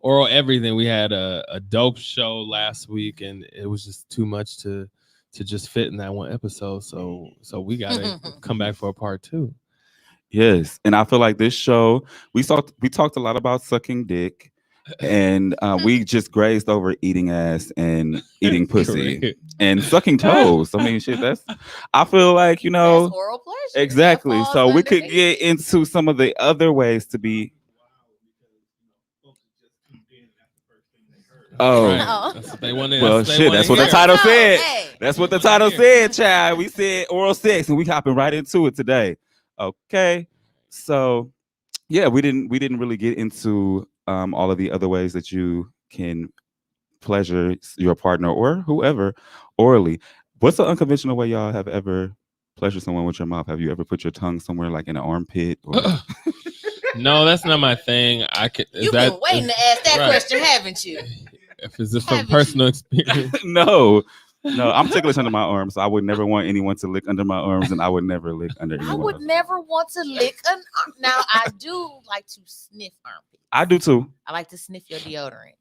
oral everything. We had a dope show last week, and it was just too much to just fit in that one episode. So we gotta come back for a part 2. Yes, and I feel like this show we talked a lot about sucking dick, and we just grazed over eating ass and eating pussy Correct. and sucking toes. I mean, shit. I feel like That's oral pleasure. exactly. That falls So we could underneath get it. into some of the other ways to be. Oh, Right. Oh. That's what they wanted. well, shit. That's what the title No, said. hey. That's what the That's what title I hear. said, child. We said oral sex, and we hopping right into it today. Okay, so yeah, we didn't really get into all of the other ways that you can pleasure your partner or whoever orally. What's the unconventional way y'all have ever pleasured someone with your mouth? Have you ever put your tongue somewhere like in an armpit? Or... No, that's not my thing. You've been waiting to ask that right. question, haven't you? If it's just from Haven't personal experience. No, I'm ticklish under my arms. So I would never want anyone to lick under my arms, and I would never lick under I anyone. would never want to lick an arm. Now, I do like to sniff armpits. I do too. I like to sniff your deodorant.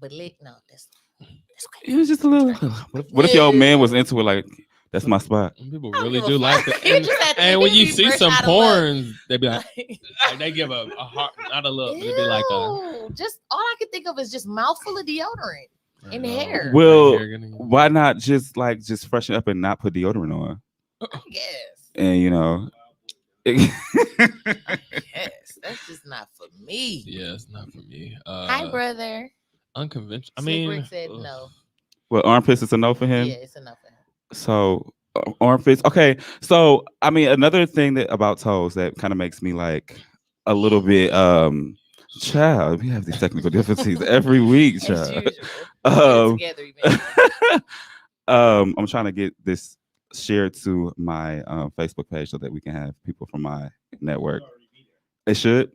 But lick, no, that's okay. It was just a little. What if your man was into it? Like, that's my spot. People I don't really give a do like fuck. that. You And, just have to and when be you see fresh some out of love. porns, they be like they give a heart, not a look. They be like Ew, just all I can think of is just mouthful of deodorant in the hair. Well, Hair getting- why not just freshen up and not put deodorant on? I guess. And you know, Yes, that's just not for me. yeah, it's not for me. Hi, brother. Unconventional. I Slick mean, Rick said ugh. no. well, armpits is a no for him. Yeah, it's enough for him. So armpits. Okay. So I mean, another thing that about toes that kind of makes me like a little bit child. We have these technical difficulties every week, As child. usual. Get it together, man. I'm trying to get this shared to my Facebook page so that we can have people from my network. It should?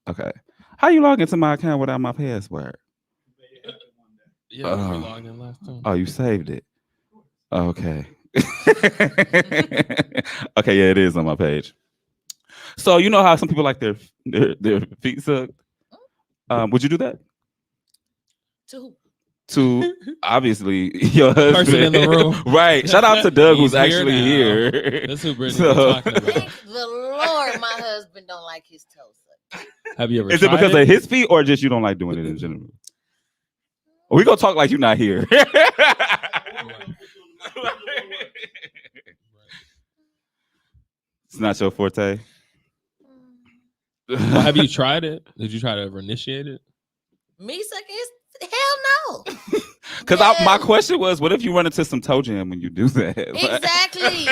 Okay. How you log into my account without my password? Yeah, we logged in last time. Oh, you saved it. Okay. Okay, yeah, it is on my page. So you know how some people like their feet sucked? Would you do that? To who? To obviously your husband Person in the room. Right. Shout out to Doug, who's He's here actually now. here. That's who Brittany So- was talking about. Thank the Lord, my husband don't like his toes sucked. Have you ever? Is it tried because of his feet or just you don't like doing it in general? We gonna talk like you're not here. It's not your forte. Well, have you tried it? Did you try to ever initiate it? Me sucking his hell no. Because Yeah. my question was, what if you run into some toe jam when you do that? Like- Exactly.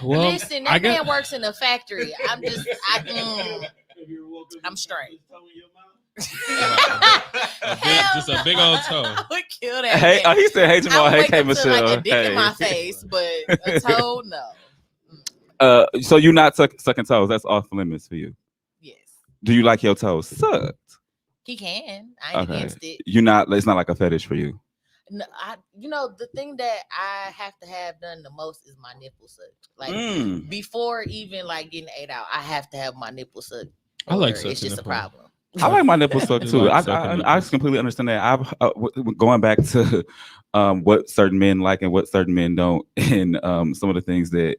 Well, Listen, I that guess man works in a factory. I'm straight. just a big old toe. I would kill that. Hey, man. he said, "Hey I Jamal, would hey wake K up to, Michelle." like a dick in Hey. my face, but a toe, no. So you're not sucking toes. That's off limits for you. Yes, Do you like your toes sucked? he can. I ain't Okay. against it. You're not. It's not like a fetish for you. No, the thing that I have to have done the most is my nipple sucked. Like Mm. before even like getting ate out, I have to have my nipple sucked. I like or sucking it's just a nipple. problem. I like my nipples sucked You too. like sucking I nipples. completely understand that. Going back to what certain men like and what certain men don't, and some of the things that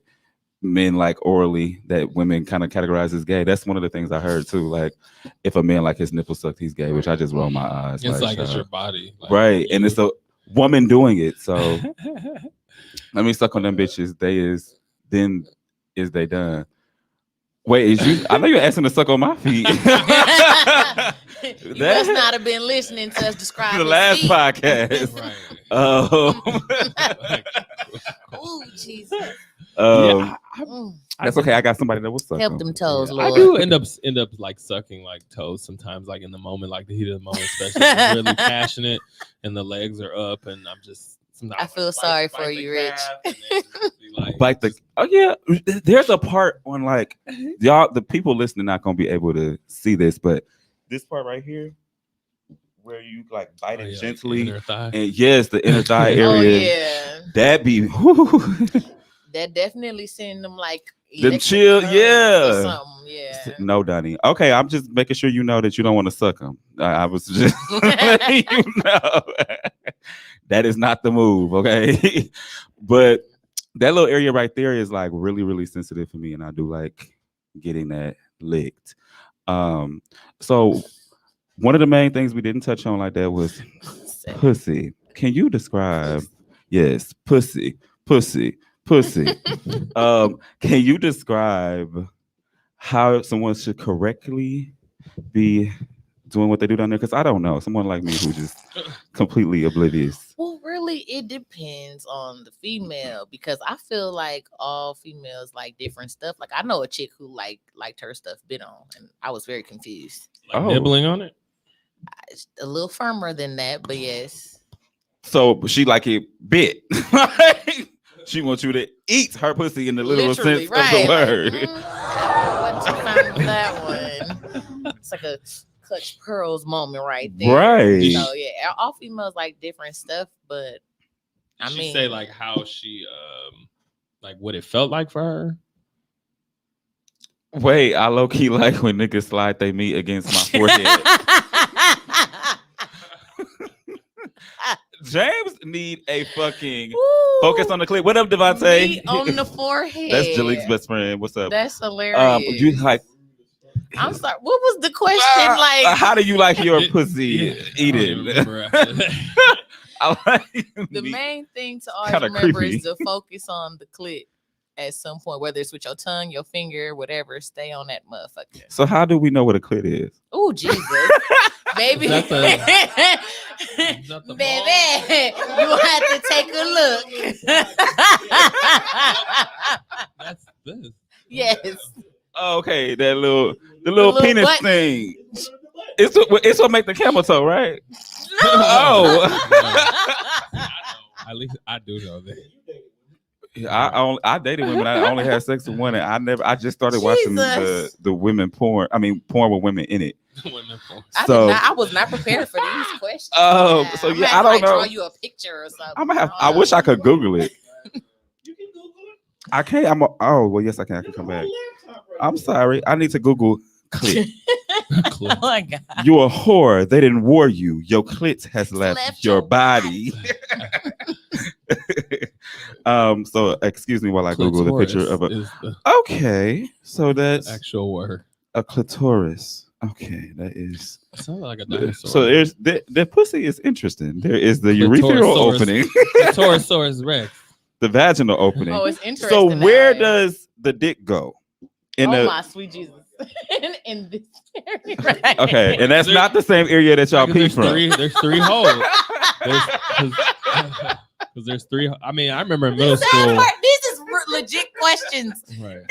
men like orally that women kind of categorize as gay. That's one of the things I heard too. Like if a man like his nipples sucked, he's gay, which I just roll my eyes. It's like it's child. your body, like, Right, and you- it's a woman doing it. So let me suck on them bitches. They done. Wait, is you? I know you're asking to suck on my feet. You must not have been listening to us describe The his last feet. podcast. Right. Ooh, Jesus. Yeah, That's okay. I got somebody that will suck. Help them. them toes, I Lord. do end up like sucking like toes sometimes, like in the moment, like the heat of the moment, especially if it's really passionate and the legs are up, and I'm just. Sometimes I feel sorry for you, Rich. Like there's a part on like y'all, the people listening not gonna be able to see this, but this part right here, where you like bite it gently, inner thigh. and yes, the inner thigh Oh area, yeah, that be whew. that definitely send them like Them electric chill, currents yeah. or something. Yeah. No, Donnie. Okay, I'm just making sure you know that you don't want to suck them. I was just letting you know that is not the move. Okay, but that little area right there is like really, really sensitive for me, and I do like getting that licked. So one of the main things we didn't touch on like that was pussy. Can you describe? Yes, pussy, pussy, pussy. Can you describe how someone should correctly be doing what they do down there? Because I don't know. Someone like me who's just completely oblivious. Well, really, it depends on the female because I feel like all females like different stuff. Like I know a chick who liked her stuff bit on, and I was very confused. Like nibbling on it? It's a little firmer than that, but yes. So she like it bit. She wants you to eat her pussy in the literal sense of the word. What you found with that one? It's like a clutch pearls moment right there. Right. So yeah, all females like different stuff, but I Did mean, she say like how she like what it felt like for her? Wait, I low key like when niggas slide they meat against my forehead. James need a fucking focus on the clip. What up, Devontae? Meat on the forehead. That's Jalik's best friend. What's up? That's hilarious. You like? I'm sorry. What was the question? Like, how do you like your pussy eating? I like the main thing to always Kinda remember creepy. is to focus on the clit at some point, whether it's with your tongue, your finger, whatever. Stay on that motherfucker. So how do we know what a clit is? Oh Jesus, baby, Is that the baby, you have to take a look. That's this. Yes. Oh, okay, the little penis butt. thing. It's what make the camel toe, right? No. Oh. At least I do know that. I dated women. I only had sex with one, and I just started watching Jesus. the women porn. I mean, porn with women in it. I was not prepared for these questions. Oh, so I'm yeah, gonna I have to, don't know. Draw you a picture or something. I'm gonna have. I wish I could Google it. I can't. Oh well, yes, I can. I can come back. I'm sorry. I need to Google clit. Oh my God. You're a whore. They didn't war you. Your clit has left your body. So excuse me while I Google the picture of a. Okay, so that's actual word. A clitoris. Okay, that is. Sounds like a dinosaur. So there's the pussy is interesting. There is the urethral opening. Clitorosaurus rex. The vaginal opening. Oh, it's interesting. So where does the dick go? My sweet Jesus. in this area, right? Okay, and that's not the same area that y'all pee from. There's three holes. Because there's three. I mean, I remember in middle school. These is legit questions. Right.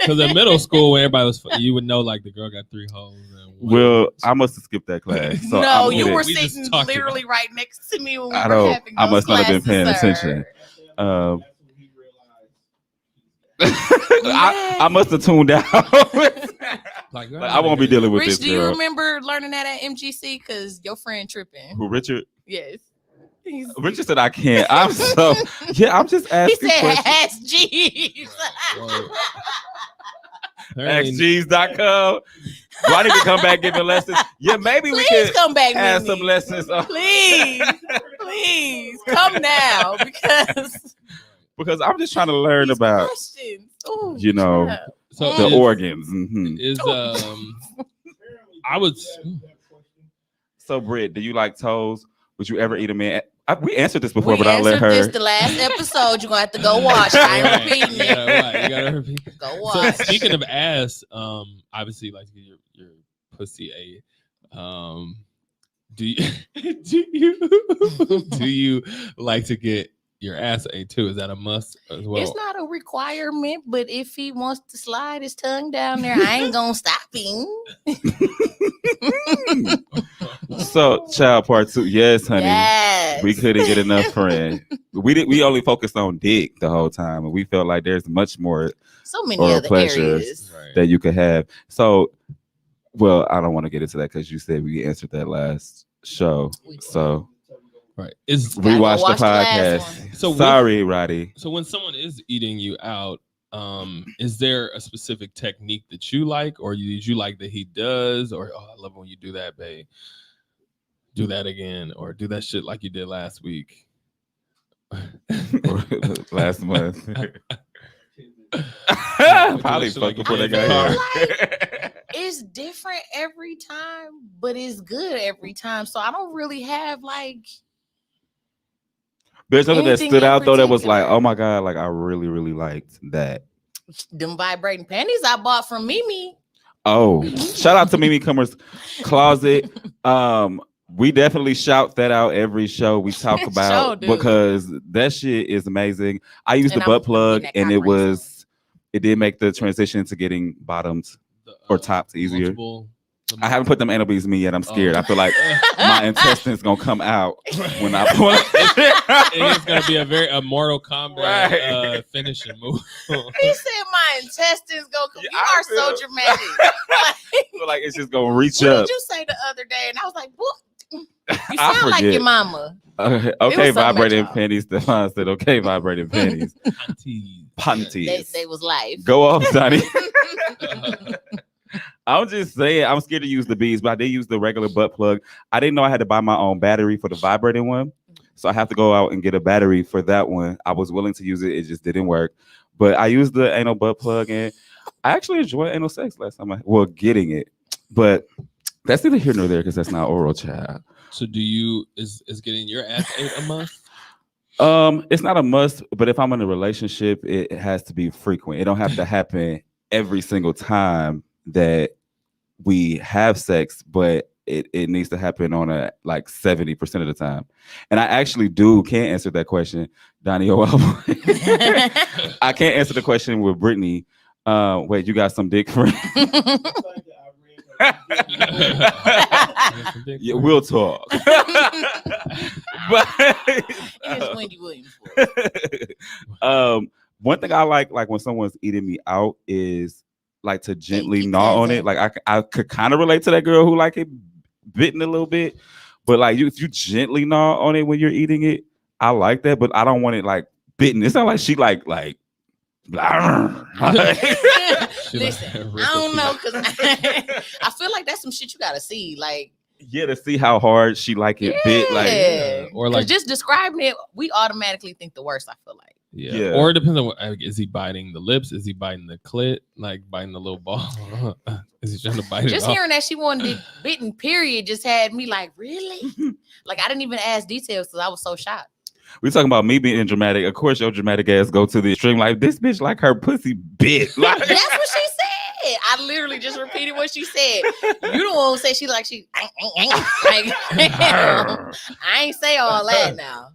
Because in middle school, when everybody was, you would know like the girl got 3 holes. Well, I must have skipped that class. So no, you were sitting literally right next to me when we were having those I must not have been paying classes, attention. I must have tuned out. Like, I won't be dealing with Rich, this. do you remember learning that at MGC? Because your friend tripping. Who, Richard? Yes. Richard said I can't. I'm just asking. He said questions. ask Jeeves. AskJeeves.com. Do I need to come back giving lessons? Yeah, maybe Please we could come back have some lessons. Please come now because I'm just trying to learn about ooh, the organs. Mm-hmm. Is I would. So, Britt, do you like toes? Would you ever eat a man? We answered this before, we but I'll let her. This the last episode. You're gonna have to go watch. I ain't repeating it. Right. You gotta repeat. Go watch. So, speaking of ass, obviously, like your pussy ate. Do you like to get your ass ate too? Is that a must as well? It's not a requirement, but if he wants to slide his tongue down there, I ain't gonna stop him. So, child part 2. Yes, honey. Yes. We couldn't get enough friend. We only focused on dick the whole time, and we felt like there's much more. So many other areas that you could have. So, well, I don't want to get into that because you said we answered that last show. So, right, rewatch the podcast. So sorry, Roddy. So when someone is eating you out, Is there a specific technique that you like, or did you like that he does, or I love when you do that, babe? Do that again, or do that shit like you did last week. Last month. Probably fuck before they got here. It's different every time, but it's good every time. So I don't really have like. There's something that anything stood in out though that was like, particular. oh my god, like I really, really liked that. Them vibrating panties I bought from Mimi. Oh, shout out to Mimi Cummer's Closet. We definitely shout that out every show we talk about Sure do. because that shit is amazing. I used And the I'm butt plug getting that and cock ring it did make the transition to getting bottoms or tops easier. I haven't put them anal beads in me yet. I'm scared. I feel like my intestines gonna come out when I pull it. It's gonna be a Mortal Kombat finishing move. He said my intestines go. Yeah, You are so dramatic. I feel like it's just gonna reach What up. did you say the other day? And I was like, what? You I sound like forget. your mama. Okay, something vibrating about y'all. panties. Stefan said, okay, vibrating panties. Panties. They was life. Go off, Sonny. I'm just saying, I'm scared to use the beads, but I did use the regular butt plug. I didn't know I had to buy my own battery for the vibrating one. So I have to go out and get a battery for that one. I was willing to use it. It just didn't work. But I used the anal butt plug and I actually enjoyed anal sex last time. Getting it. But that's neither here nor there because that's not oral, child. So is getting your ass ate a must? It's not a must, but if I'm in a relationship, it has to be frequent. It don't have to happen every single time that we have sex, but it needs to happen on a like 70% of the time. And I actually can't answer that question, Donnie. I can't answer the question with Brittany. Wait, you got some dick friend? Yeah, we'll talk. But Wendy Williams. one thing I like when someone's eating me out is like to gently gnaw on it. Like I could kind of relate to that girl who like it bitten a little bit, but like if you gently gnaw on it when you're eating it, I like that. But I don't want it like bitten. It's not like she like. Listen, I don't know because I feel like that's some shit you gotta see. Like, yeah, to see how hard she like it bit. Like, or like just describing it, we automatically think the worst. I feel like. Yeah. Or it depends on is he biting the lips? Is he biting the clit? Like biting the little ball? Is he trying to bite it Just off? hearing that she wanted it bitten, period, just had me like, really? Like I didn't even ask details because I was so shocked. We talking about me being dramatic. Of course, your dramatic ass go to the extreme. Like this bitch, like her pussy bit. Like that's what she said. I literally just repeated what she said. You the one who said she like I ain't say all that now.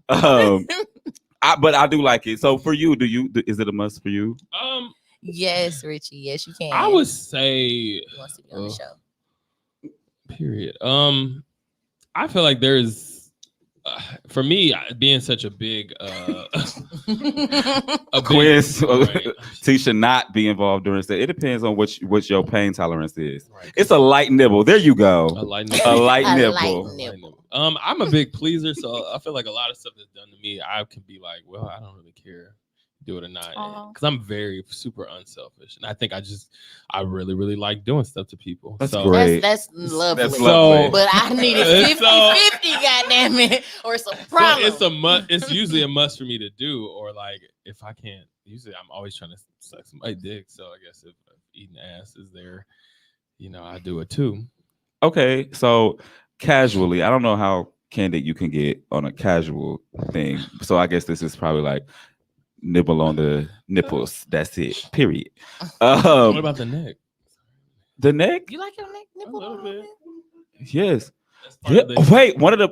But I do like it. So for you, is it a must for you? Yes, Richie. Yes, you can. I would say He wants to be on the show. Period. I feel like there's for me being such a big quiz. T should not be involved during sex. It depends on what your pain tolerance is. Right. It's a light nibble. There you go. A light nibble. Light nibble. I'm a big pleaser, so I feel like a lot of stuff that's done to me, I can be like, well, I don't really care. Do it or not, because I'm very super unselfish, and I think I really really like doing stuff to people. That's great. That's lovely. That's lovely. But I needed 50-50, goddamn it, or some problem. So it's usually a must for me to do, or like if I can't. Usually, I'm always trying to suck somebody's dick. So I guess if eating ass is there, I do it too. Okay, so casually, I don't know how candid you can get on a casual thing. So I guess this is probably like. Nibble on the nipples. That's it. Period. What about the neck? The neck? You like your neck nipple? A little bit. Yes. Yeah. Wait. One of the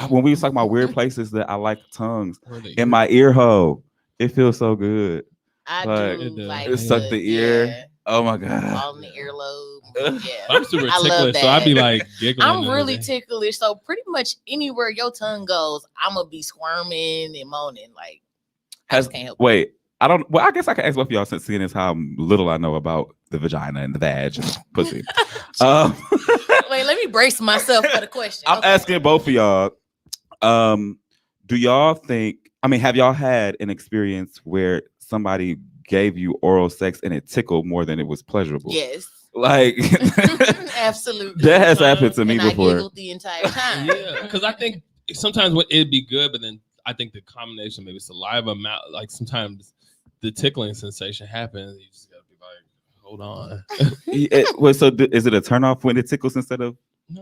when we was talking about weird places that I like tongues in my ear hole. It feels so good. I do like it suck the ear. Yeah. Oh my god. All in the earlobe. Yeah. I'm super ticklish, so I'd be like giggling. I'm really ticklish, so pretty much anywhere your tongue goes, I'm gonna be squirming and moaning like. Wait, I don't. Well, I guess I can ask both of y'all since seeing as how little I know about the vagina and the vag and pussy. Wait, let me brace myself for the question. I'm asking both of y'all. Do y'all think? I mean, have y'all had an experience where somebody gave you oral sex and it tickled more than it was pleasurable. Yes. Like absolutely. That has happened to me and before. I giggled the entire time. Yeah, because I think sometimes it'd be good, but then I think the combination, maybe saliva, mouth, like sometimes the tickling sensation happens. You just gotta be like, hold on. Is it a turnoff when it tickles instead of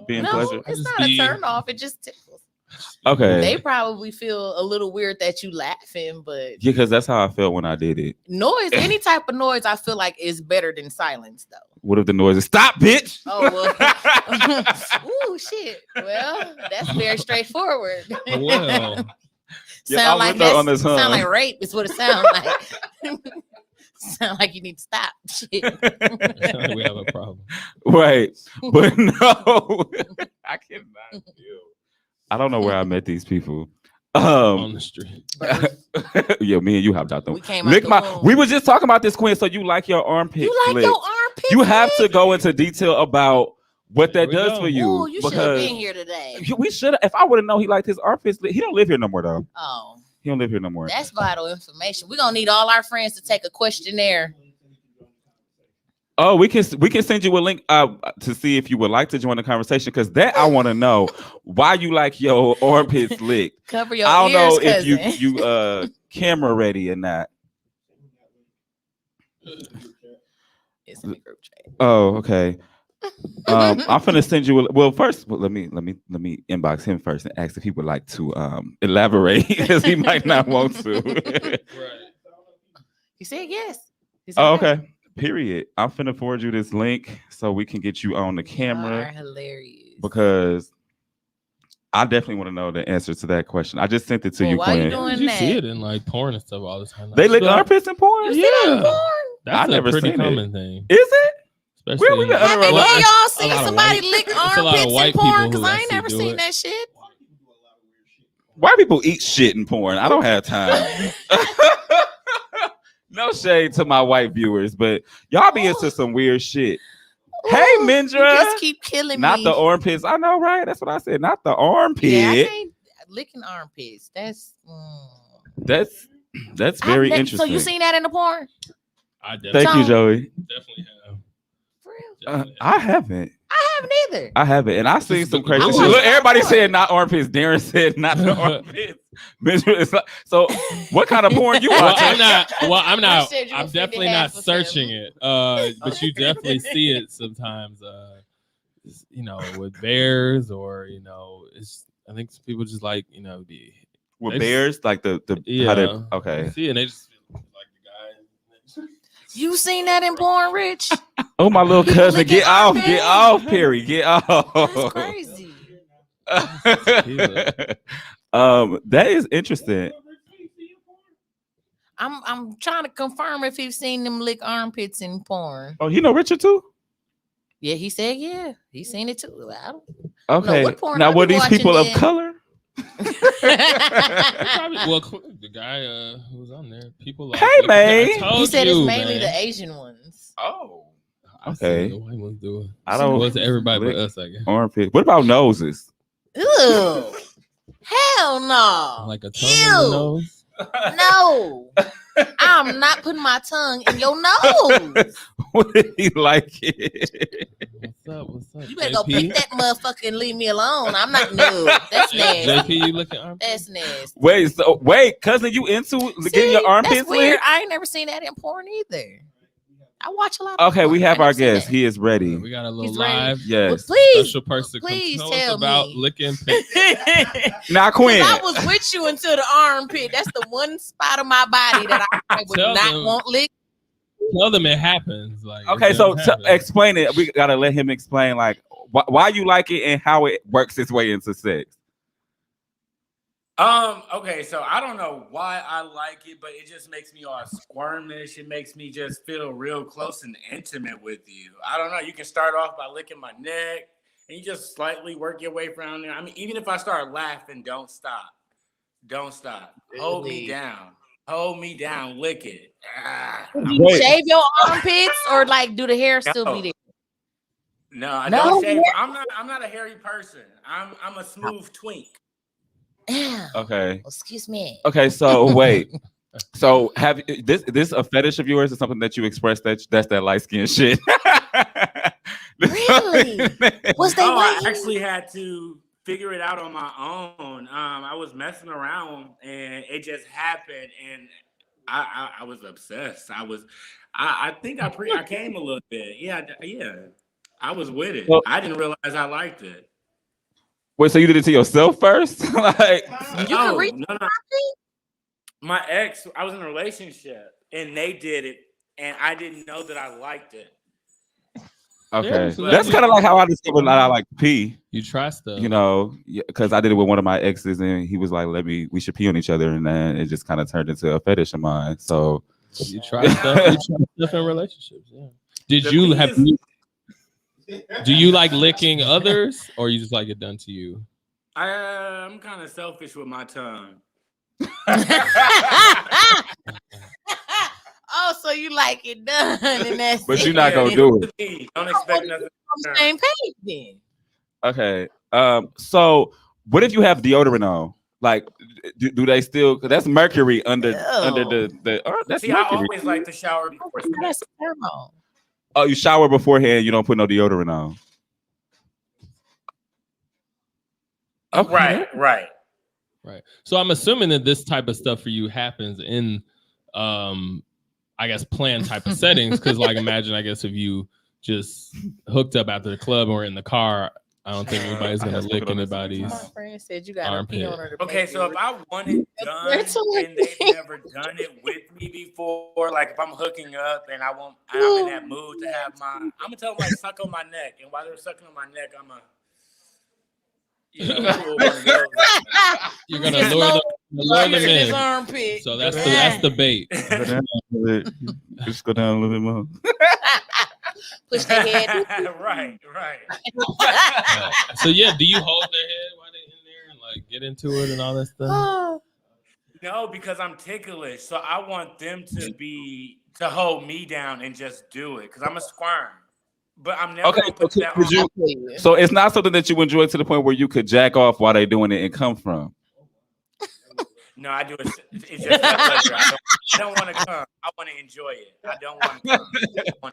being pleasure? It's not a turn off. It just tickles. Okay. They probably feel a little weird that you laughing, but yeah, because that's how I felt when I did it. Noise, any type of noise, I feel like is better than silence, though. What if the noise is stop, bitch? Oh well. Ooh, shit. Well, that's very straightforward. Well, sound like rape is what it sounds like. Sound like you need to stop. Shit. We have a problem. Right. But no, I cannot deal. I don't know where I met these people. On the street. Yeah, me and you hopped out though. We we were just talking about this, Quinn. So you like your armpit? You like your armpit? You have to go into detail about what that does for you. Ooh, you should have been here today. We should have. If I would have known he liked his armpits, he don't live here no more though. Oh, he don't live here no more. That's vital information. We're gonna need all our friends to take a questionnaire. Oh, we can send you a link to see if you would like to join the conversation, because that I want to know why you like your armpits licked. Cover your I don't ears, know cousin. if you camera ready or not. It's in the group chat. Oh, okay. I'm finna send you. First, let me inbox him first and ask if he would like to elaborate, because he might not want to. Right. He said yes. Oh, okay. Period. I'm finna forward you this link so we can get you on the camera. You are hilarious. Because I definitely want to know the answer to that question. I just sent it to you, why Quinn. you doing You that? see it in like porn and stuff all the time. They lick armpits in porn? You see that in porn? That's never a pretty seen common it. thing. Is it? Especially Where we been Have any of Well, y'all seen a lot of somebody white- lick it's a lot of armpits in white porn? people Because who I ain't actually never do seen it. that shit. White people eat shit in porn. I don't have time. No shade to my white viewers, but y'all be into some weird shit. Hey, Ooh, Mindra. you just keep killing Not me. the armpits. I know, right? That's what I said. Not the armpit. Yeah, I can't licking armpits. That's That's very interesting. So you seen that in the porn? I definitely, Thank you, Joey. definitely have. For real? Definitely I haven't. I haven't either. I haven't, and I've seen some crazy I shit. watched Look, that everybody porn. said not armpits. Darren said not the armpits. It's like, so, what kind of porn you Well, watching? I'm not. said you I'm were definitely finna not have for searching some. it. But you definitely see it sometimes. With bears or it's. I think some people just like the. With they bears, like the Yeah. how they You okay. see, and they just feel like the guy. You seen that in porn, Rich? Oh, my little People cousin, licking get off, armpits? Perry, get off. That's crazy. That is interesting. I'm trying to confirm if he's seen them lick armpits in porn. Oh, you know Richard too? Yeah, he said yeah. He's seen it too. I don't Okay. what porn Now, I be were these watching people of then? color? Well, the guy who was on there, people like. Hey, man. He said it's mainly the Asian ones. Oh, I've okay. seen the white ones do it. I don't. It wasn't everybody lick but us, I guess. armpit. What about noses? Ew. Hell no. Like a tongue in the Ew. nose. No. I'm not putting my tongue in your nose. What did he like it? What's up? You better go JP? pick that motherfucker and leave me alone. I'm not no. That's nasty. JP, you looking armpit? That's nasty. Wait, cousin, you into getting your armpits that's weird. licked? I ain't never seen that in porn either. I watch a lot of Okay, porn. we have I our never seen guest. that. He is ready. We got a little He's ready. live Yes. Well, please, special person. please Tell tell us about me. licking pics. Now, Quinn. I was with you until the armpit. That's the one spot of my body that I would Tell not them. want licked. Tell them it happens. Like Okay, it so does happen. explain it. We gotta let him explain like why you like it and how it works its way into sex. Okay, so I don't know why I like it, but it just makes me all squirmish. It makes me just feel real close and intimate with you. I don't know. You can start off by licking my neck, and you just slightly work your way around there. I mean, even if I start laughing, don't stop. Don't stop. Hold me down. Hold me down. Lick it. Do you Wait. shave your armpits or like do the hair still be there? No, I No? don't shave. I'm not a hairy person. I'm a smooth twink. Yeah. Okay. Excuse me. Okay, so wait. So have this a fetish of yours or something that you express that's that light skin shit? Really? Was they I waiting? actually had to figure it out on my own. I was messing around and it just happened, and I was obsessed. I think I came a little bit. Yeah. I was with it. Well, I didn't realize I liked it. Wait, so you did it to yourself first? Like, You can reach no. My ex, I was in a relationship and they did it, and I didn't know that I liked it. okay, Yeah, so that's kind of like how I discovered that I like pee. You try stuff, you know, because I did it with one of my exes, and he was like, we should pee on each other," and then it just kind of turned into a fetish of mine. So you try stuff. You try stuff in relationships. Yeah. Do you like licking others, or you just like it done to you? I'm kind of selfish with my tongue. Oh, so you like it done, and that's but it. you're not gonna do it. Don't expect nothing. On the same page, then. Okay. So what if you have deodorant on? Like, do they still? Cause that's mercury under the. That's See, mercury. I always like to shower before. That's thermal. Oh, you shower beforehand. You don't put no deodorant on. Okay. Right. So I'm assuming that this type of stuff for you happens in, I guess, planned type of settings. Because, like, imagine, I guess, if you just hooked up after the club or in the car, I don't think anybody's gonna lick anybody's. My friend said you got to pee on her. Okay, so if I want it done and they've never done it with me before, like if I'm hooking up and I'm in that mood to have I'm gonna tell them like suck on my neck, and while they're sucking on my neck, I'm a. You're gonna lure them in. Armpit. So that's the bait. Just go down a little bit more. Push their head. Right. So yeah, do you hold their head while they're in there and like get into it and all that stuff? No, because I'm ticklish, so I want them to hold me down and just do it, because I'm a squirm. But I'm never gonna put that on. So it's not something that you enjoy to the point where you could jack off while they're doing it and come from. No, I do it. It's just a pleasure. I don't want to come. I want to enjoy it. I don't want to come.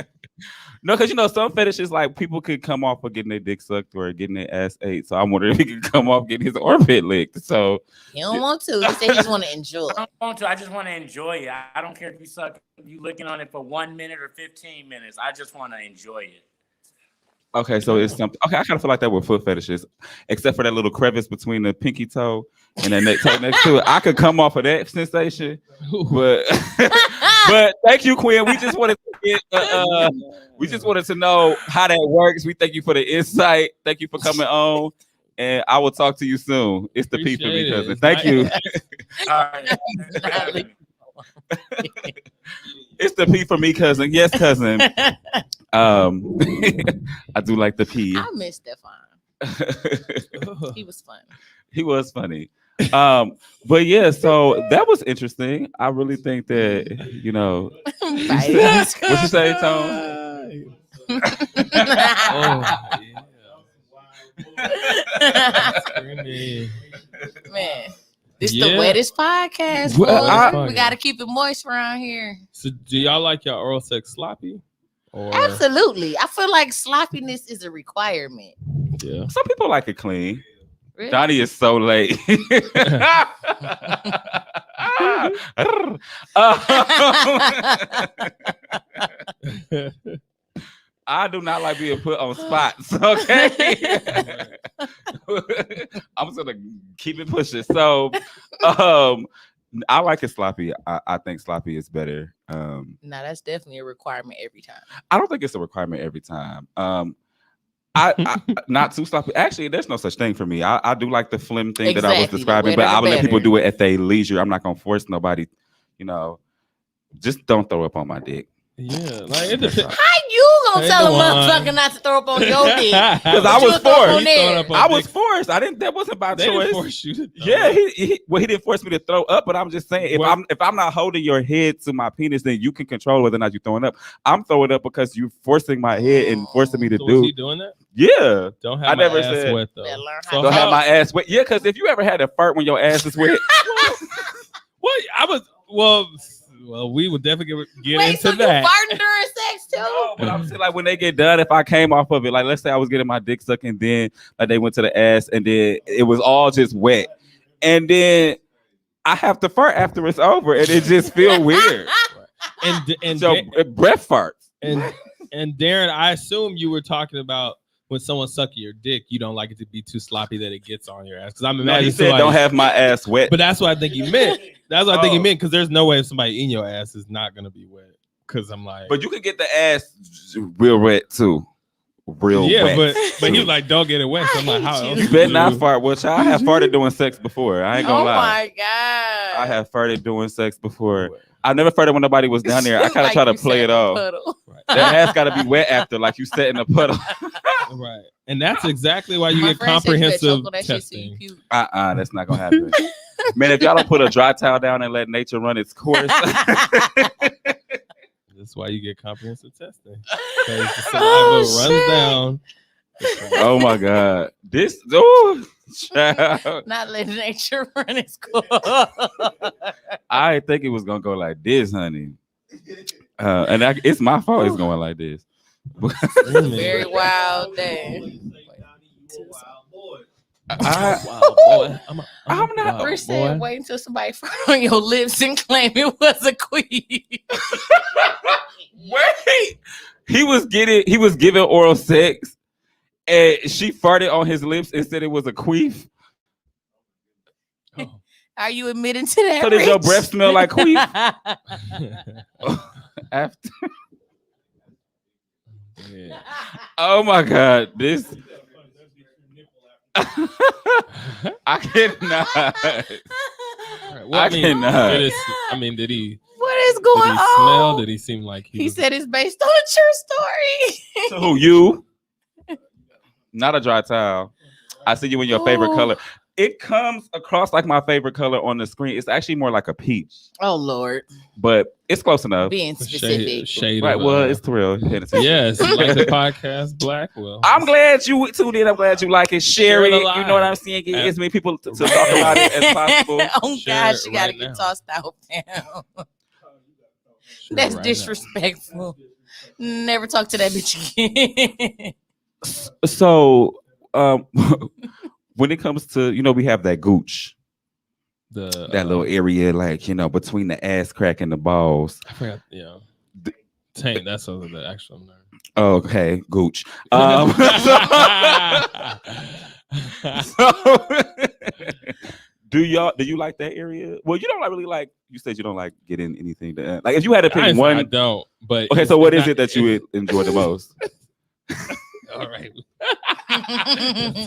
No, because some fetishes, like, people could come off of getting their dick sucked or getting their ass ate. So I'm wondering if he could come off getting his armpit licked. So you don't want to. You say you just want to enjoy. I don't want to. I just want to enjoy it. I don't care if you licking on it for 1 minute or 15 minutes. I just want to enjoy it. Okay, so it's something. Okay, I kind of feel like that with foot fetishes, except for that little crevice between the pinky toe and that neck toe next to it. I could come off of that sensation, but but thank you, Quinn. We just wanted to know how that works. We thank you for the insight. Thank you for coming on, and I will talk to you soon. It's the P for me, cousin. Thank you. All right. It's the P for me, cousin. Yes, cousin. I do like the P. I miss Stefan. He was fun. He was funny. But yeah, so that was interesting. I really think that, what you say, Tone? Man, this the wettest podcast. We got to keep it moist around here. So do y'all like your oral sex sloppy? Or... Absolutely. I feel like sloppiness is a requirement. Yeah. Some people like it clean. Really? Donnie is so late. I do not like being put on spots. Okay. I'm just gonna keep it pushing. So I like it sloppy. I think sloppy is better. No, that's definitely a requirement every time. I don't think it's a requirement every time. I not too sloppy. Actually, there's no such thing for me. I do like the phlegm thing that I was describing, but I would let people do it at their leisure. I'm not gonna force nobody. Just don't throw up on my dick. Yeah, like it depends. How you gonna tell a motherfucker not to throw up on your dick? Because I was forced. I was forced. I didn't. That wasn't by choice. Didn't force you to yeah, he didn't force me to throw up. But I'm just saying, if I'm not holding your head to my penis, then you can control whether or not you're throwing up. I'm throwing up because you're forcing my head and forcing me to do. Was he doing that? Yeah. Don't have my ass wet though. Don't have my ass wet. Yeah, because if you ever had a fart when your ass is wet. What? Well, we would definitely get Wait, into so that. you farting during sex too? No, but I'm saying like when they get done, if I came off of it, like let's say I was getting my dick sucked and then like they went to the ass and then it was all just wet, and then I have to fart after it's over, and it just feel weird. And So breath farts. And Darren, I assume you were talking about when someone sucking your dick, you don't like it to be too sloppy that it gets on your ass. Because I'm No, imagining he said don't have my ass wet. But that's what I think he meant. That's what I think he meant. Because there's no way if somebody in your ass is not gonna be wet. Because I'm like, but you can get the ass real wet too. Real wet. but he was like, don't get it wet. So I'm like, how else? You better not fart. Which I have farted doing sex before. I ain't gonna lie. Oh my god! I have farted doing sex before. I never farted when nobody was down there. I kind of try to play it off. Right. That ass got to be wet after, like you sat in a puddle. Right, and that's exactly why you get comprehensive testing. That's not gonna happen. Man, if y'all don't put a dry towel down and let nature run its course. That's why you get comprehensive testing. Because the saliva runs down. Oh my god, child. Not letting nature run its course. I didn't think it was gonna go like this, honey. And it's my fault. It's going like this. Very wild day. I'm not. Rich said, wait until somebody fart on your lips and claim it was a queen. Wait, he was giving oral sex, and she farted on his lips and said it was a queef. Oh. Are you admitting to that? So did your breath smell like queef? After. Yeah. Oh my god, this. I cannot. Well, I cannot. Did he? What is going on? Smell? Did he seem like he said it's based on a true story? So who you? Not a dry towel. I see you in your favorite color. It comes across like my favorite color on the screen. It's actually more like a peach. Oh Lord! But it's close enough. Being specific, shade right? Well, it's Terrell. Yes, like the podcast Black. Well, I'm glad you tuned in. I'm glad you like it. Share it. You know what I'm saying? Get as many people to talk about it as possible. Oh God, she got to get tossed out down. That's disrespectful. Never talk to that bitch again. So, when it comes to, we have that gooch, that little area, like, between the ass crack and the balls. I forgot, taint, that's the actual name. Okay, gooch. Do you like that area? Well, you don't really like. You said you don't like getting anything to like. If you had to pick one, I don't. But okay, so what is it that you enjoy the most? All right.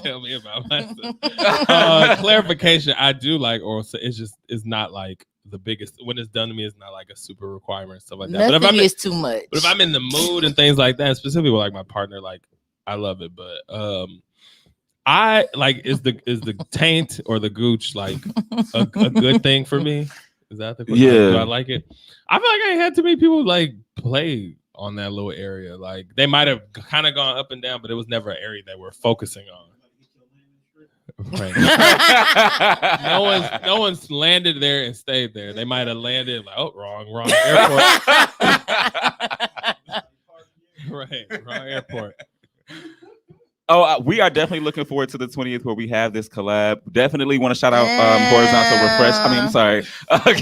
Tell me about myself. Clarification: I do like oral sex. It's not like the biggest. When it's done to me, it's not like a super requirement and stuff like that. Nothing but if is too much. But if I'm in the mood and things like that, specifically with like my partner, like I love it. But I like is the taint or the gooch like a good thing for me? Is that the question? Yeah. Do I like it? I feel like I had too many people like play on that little area. Like they might have kind of gone up and down, but it was never an area that we're focusing on. Right. no one's landed there and stayed there. They might have landed like, wrong airport. Right, wrong airport. Oh, we are definitely looking forward to the 20th where we have this collab. Definitely want to shout out Horizontal Refresh. I mean, I'm sorry.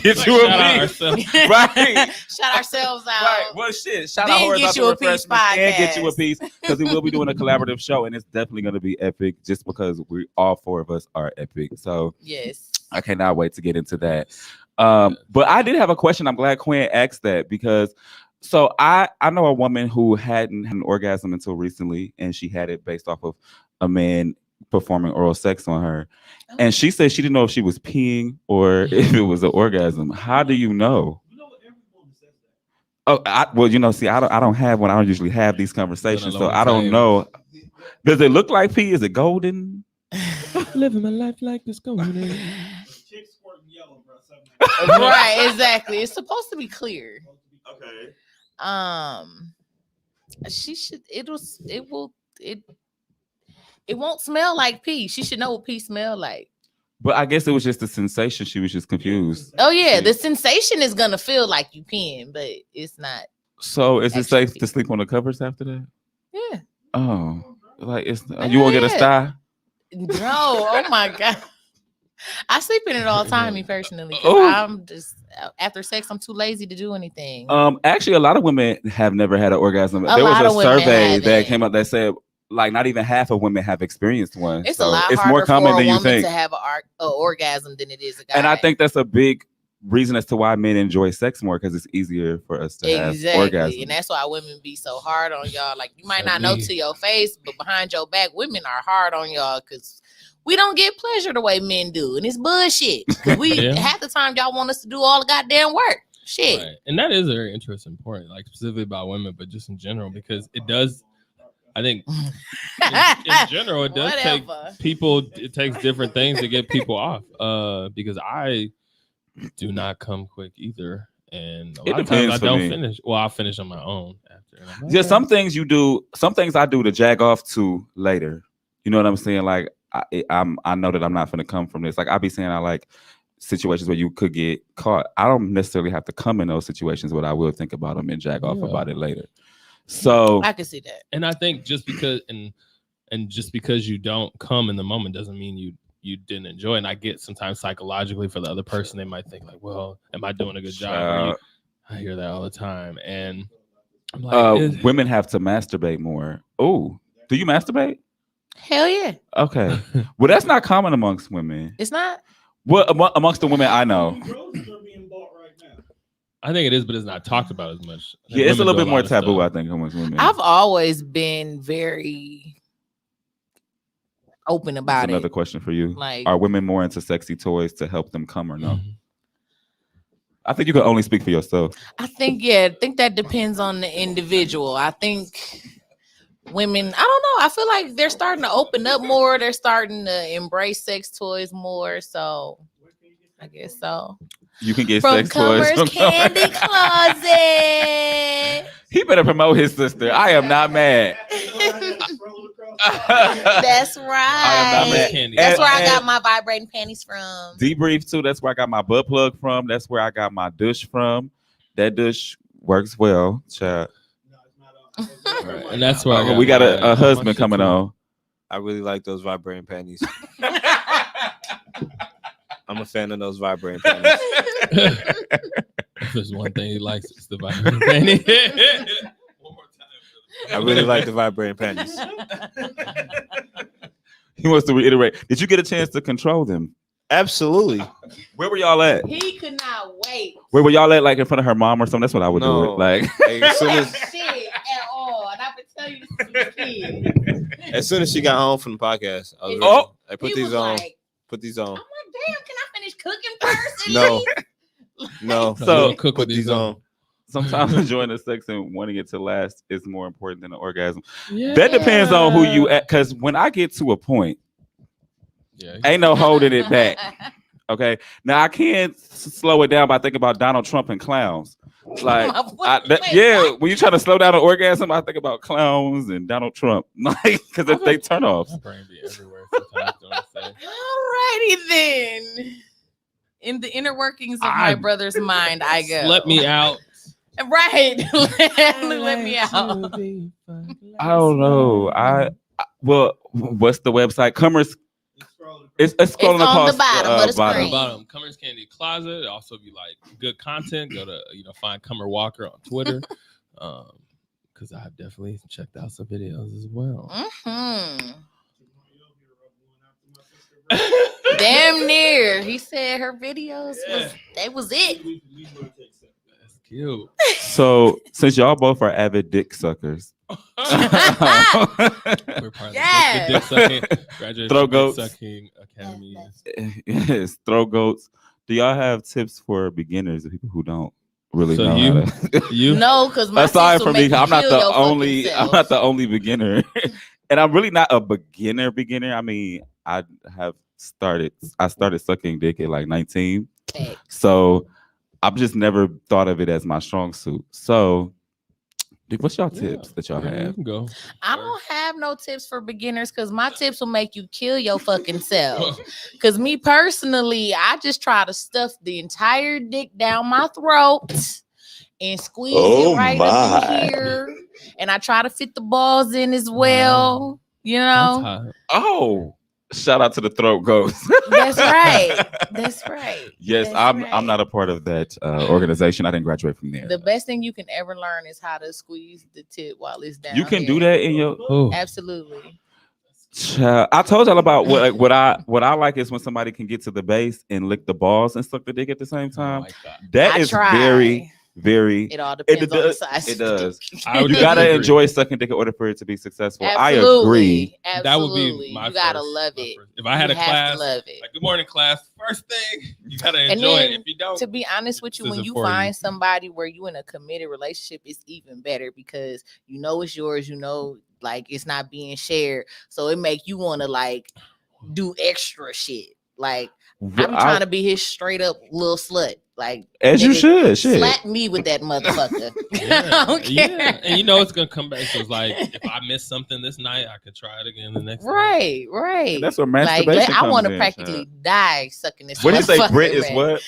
Get you a piece. Right. Shout ourselves out. Right. Well, shit. Shout out Horizontal Refresh and get you a piece because we will be doing a collaborative show and it's definitely going to be epic just because all four of us are epic. So yes, I cannot wait to get into that. But I did have a question. I'm glad Quinn asked that because so I know a woman who hadn't had an orgasm until recently, and she had it based off of a man performing oral sex on her. Oh. And she said she didn't know if she was peeing or if it was an orgasm. How do you know? Oh, I don't have one. I don't usually have these conversations, so I don't know. Does it look like pee? Is it golden? Living my life like it's golden. Right, exactly. It's supposed to be clear. Okay. She should. It won't smell like pee. She should know what pee smell like. But I guess it was just the sensation. She was just confused. Oh yeah, the sensation is gonna feel like you peeing, but it's not. So is it safe Actually. to sleep on the covers after that? Yeah. Oh, like it's you won't get a sty? No. Oh my god. I sleep in it all the time, me personally. 'Cause Oh. I'm just after sex, I'm too lazy to do anything. Actually, a lot of women have never had an orgasm. A There lot was of a women survey that haven't. came up that said like not even half of women have experienced one. It's so a lot it's harder more common for a than you woman think. to have an orgasm than it is a guy. And I think that's a big reason as to why men enjoy sex more because it's easier for us to have orgasms. And that's why women be so hard on y'all. Like you might not know to your face, but behind your back, women are hard on y'all because we don't get pleasure the way men do, and it's bullshit. We half the time y'all want us to do all the goddamn work. Shit. Right. And that is a very interesting point, like specifically about women, but just in general, because it does. I think in general, it does take people. It takes different things to get people off. Because I do not come quick either, and a lot of times I don't finish. Well, I'll finish on my own after. Like, yeah, some things you do. Some things I do to jag off to later. You know what I'm saying? Like I know that I'm not gonna come from this. Like I be saying I like situations where you could get caught. I don't necessarily have to come in those situations, but I will think about them and jag off about it later. So I can see that. And I think just because and just because you don't come in the moment doesn't mean you didn't enjoy it. And I get sometimes psychologically for the other person, they might think like, well, am I doing a good job? I hear that all the time. And I'm like, women have to masturbate more. Oh, do you masturbate? Hell yeah. Okay. Well, that's not common amongst women. It's not? Well, amongst the women I know. I think it is, but it's not talked about as much. Yeah, it's a little bit more taboo, I think, amongst women. I've always been very open about Another question for you. Like, are women more into sexy toys to help them come or no? I think you can only speak for yourself. I think that depends on the individual. I think women, I don't know. I feel like they're starting to open up more. They're starting to embrace sex toys more. So I guess so. You can get from sex toys from Candy Closet. He better promote his sister. I am not mad. That's right. I am not mad. That's where I got my vibrating panties from. Debrief too. That's where I got my butt plug from. That's where I got my douche from. That douche works well, child. Right. And that's why we got a husband coming on. I really like those vibrating panties. I'm a fan of those vibrating panties. If there's one thing he likes, it's the vibrating panties. One more time. I really like the vibrating panties. He wants to reiterate. Did you get a chance to control them? Absolutely. Where were y'all at? He could not wait. Where were y'all at? Like in front of her mom or something? That's what I would do. It. Like as soon as shit at all. And I would tell you this kid. As soon as she got home from the podcast, I was I put these on. Like, put these on. I'm like, damn, can I finish cooking first? No. So cook put these on. Sometimes enjoying the sex and wanting it to last is more important than the orgasm. Yeah. That depends on who you at. Because when I get to a point, ain't no holding it back. Okay. Now I can't slow it down by thinking about Donald Trump and clowns. Like, when you try to slow down an orgasm, I think about clowns and Donald Trump. Like, because if they turn off. My brain be everywhere. Alrighty then. In the inner workings of my brother's mind, I go. Let me out. Right. Let me out. I don't know. Well, what's the website? Cummers. It's scrolling on across the bottom of the screen. Bottom. Cummers Candy Closet. Also, if you like good content, go to find Cummer Walker on Twitter. Because I've definitely checked out some videos as well. Mm-hmm. Damn near. He said her videos was it. That's cute. So since y'all both are avid dick suckers. We're part of the dick sucking graduation Throw goats. Dick sucking academy. Yes, throw goats. Do y'all have tips for beginners, the people who don't really know how to? You no, because aside from me, I'm not the only beginner. And I'm really not a beginner. I mean, I started sucking dick at like 19. So I've just never thought of it as my strong suit. So What's y'all tips that y'all have? You can go. I don't have no tips for beginners because my tips will make you kill your fucking self. Because me personally, I just try to stuff the entire dick down my throat and squeeze it right up in here. And I try to fit the balls in as well. You know? Oh, shout out to the throat ghost. That's right. That's right. Yes, I'm not a part of that organization. I didn't graduate from there. The best thing you can ever learn is how to squeeze the tip while it's down. You can here. do that in your Absolutely. I told y'all about what I like is when somebody can get to the base and lick the balls and suck the dick at the same time. That is very. It all depends on the size. It does. You gotta enjoy sucking dick in order for it to be successful. Absolutely. I agree. Absolutely. That would be my. You gotta love it. If I had a class, love it. Like good morning class, first thing you gotta enjoy it. If you don't, to be honest with you, when you find somebody where you in a committed relationship, it's even better because you know it's yours. You know, like it's not being shared, so it make you want to like do extra shit. Like I'm trying to be his straight up little slut. Like as you should. Slap me with that motherfucker. Yeah. And you know it's gonna come back. So it's like if I miss something this night, I could try it again the next night. Right. And that's what masturbation. I want to practically die sucking this. What do you say? Brit is what?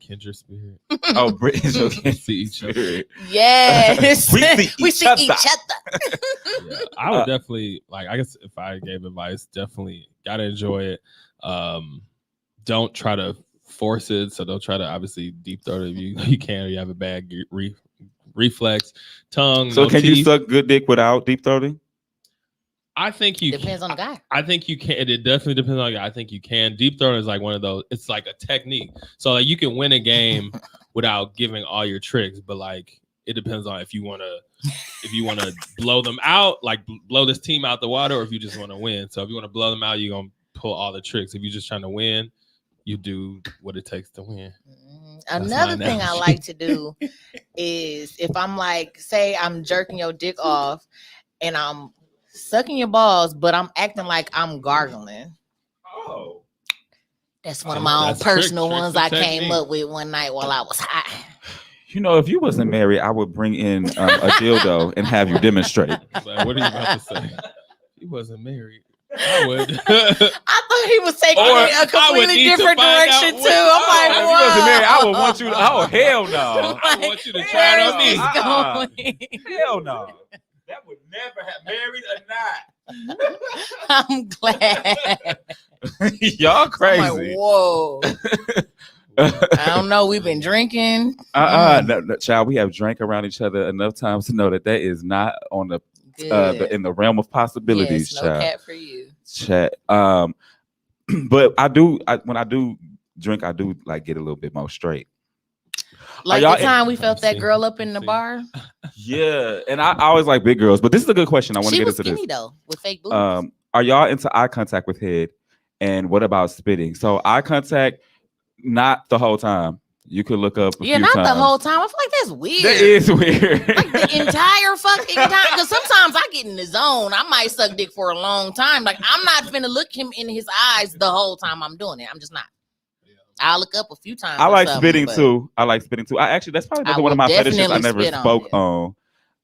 Kindred spirit. Oh, Brit is your kindred see each other. Yes, we see each other. Yeah, I would definitely like. I guess if I gave advice, definitely gotta enjoy it. Don't try to force it, so don't try to obviously deep throat it if you can, or you have a bad reflex tongue. So can you suck good dick without deep throating? I think you depends on the guy. I think you can. It definitely depends on the guy. I think you can. Deep throat is like one of those. It's like a technique. So like you can win a game without giving all your tricks, but like it depends on if you want to blow them out, like blow this team out the water, or if you just want to win. So if you want to blow them out, you're gonna pull all the tricks. If you're just trying to win, you do what it takes to win. Another thing I like to do is if I'm like, say I'm jerking your dick off and I'm sucking your balls, but I'm acting like I'm gargling. Oh. That's one of my own personal ones I came up with one night while I was high. You know, if you wasn't married, I would bring in a dildo and have you demonstrate. Like, what are you about to say? He wasn't married. I would. I thought he was taking it a completely different direction too. I'm like, if you wasn't married, I would want you to. Oh hell no! I want you to try it on me. Hell no! That would never have married or not. I'm glad. Y'all crazy. I'm like, whoa. I don't know. We've been drinking. No, child, we have drank around each other enough times to know that is not on the in the realm of possibilities. Yes, no cat for you. Chat. But when I do drink, I do like get a little bit more straight. Like the time we felt that girl up in the bar. Yeah, and I always like big girls, but this is a good question. I want to get into this. She was skinny though, with fake boobs. Are y'all into eye contact with head? And what about spitting? So eye contact, not the whole time. You could look up. Not the whole time. I feel like that's weird. That is weird. Like the entire fucking time. Because sometimes I get in the zone. I might suck dick for a long time. Like I'm not finna look him in his eyes the whole time I'm doing it. I'm just not. I'll look up a few times. I like spitting too. I actually, that's probably another one of my fetishes I never spoke on.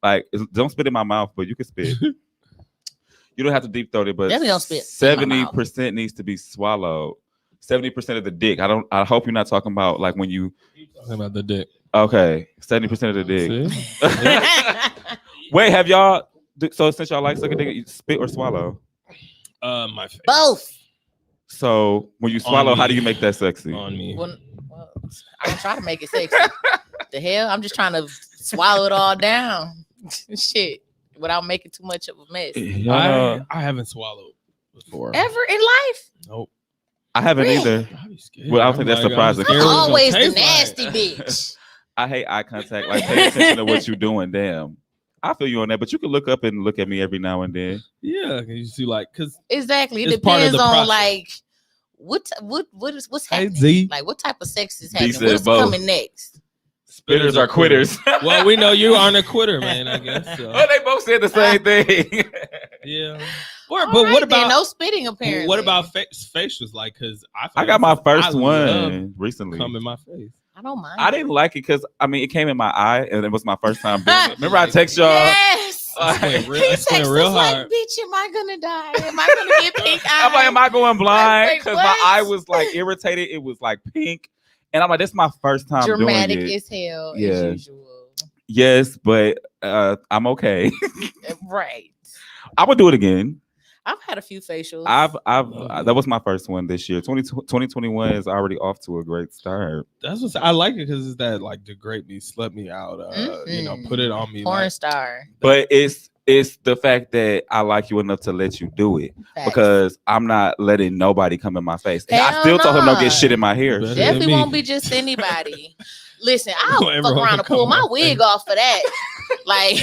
Like, don't spit in my mouth, but you can spit. You don't have to deep throat it, but 70% needs to be swallowed. 70% of the dick. I hope you're not talking about like when you talking about the dick. Okay, 70% of the dick. Wait, have y'all? So since y'all like sucking dick, you spit or swallow? My face. Both. So when you swallow, how do you make that sexy? On me. Well, I don't try to make it sexy. The hell, I'm just trying to swallow it all down. Shit, without making too much of a mess. I haven't swallowed before. Ever in life? Nope. I haven't either. Well, I don't think that's surprising. I'm always the nasty bitch. I hate eye contact. Like, pay attention to what you're doing. Damn. I feel you on that, but you can look up and look at me every now and then. Yeah, you see, like, because exactly, it depends on like what's happening. Hey, like what type of sex is happening. What's coming next? Spitters are quitters. Well, we know you aren't a quitter, man. I guess. So. Oh, they both said the same thing. Yeah. But what about no spitting? Apparently. What about facials? Like, because I got my first one recently. Come in my face. I don't mind. I didn't like it because it came in my eye and it was my first time doing it. Remember I text y'all? Yes. I He texted real us hard. like, bitch, am I gonna die? Am I gonna get pink eye? I'm like, am I going blind? Because my what? eye was like irritated. It was like pink. And I'm like, this is my first time Dramatic doing it. as hell, Yeah. as usual. Yes, but I'm okay. Right. I would do it again. I've had a few facials. That was my first one this year. 2021 is already off to a great start. That's what I like it because it's that like degrade me, slut me out. Put it on me. Porn star. But it's the fact that I like you enough to let you do it. Facts. Because I'm not letting nobody come in my face. And Hell I still told him don't get nah. shit in my hair. Definitely won't be just anybody. Listen, I'll fuck around and pull my wig off for that. Like,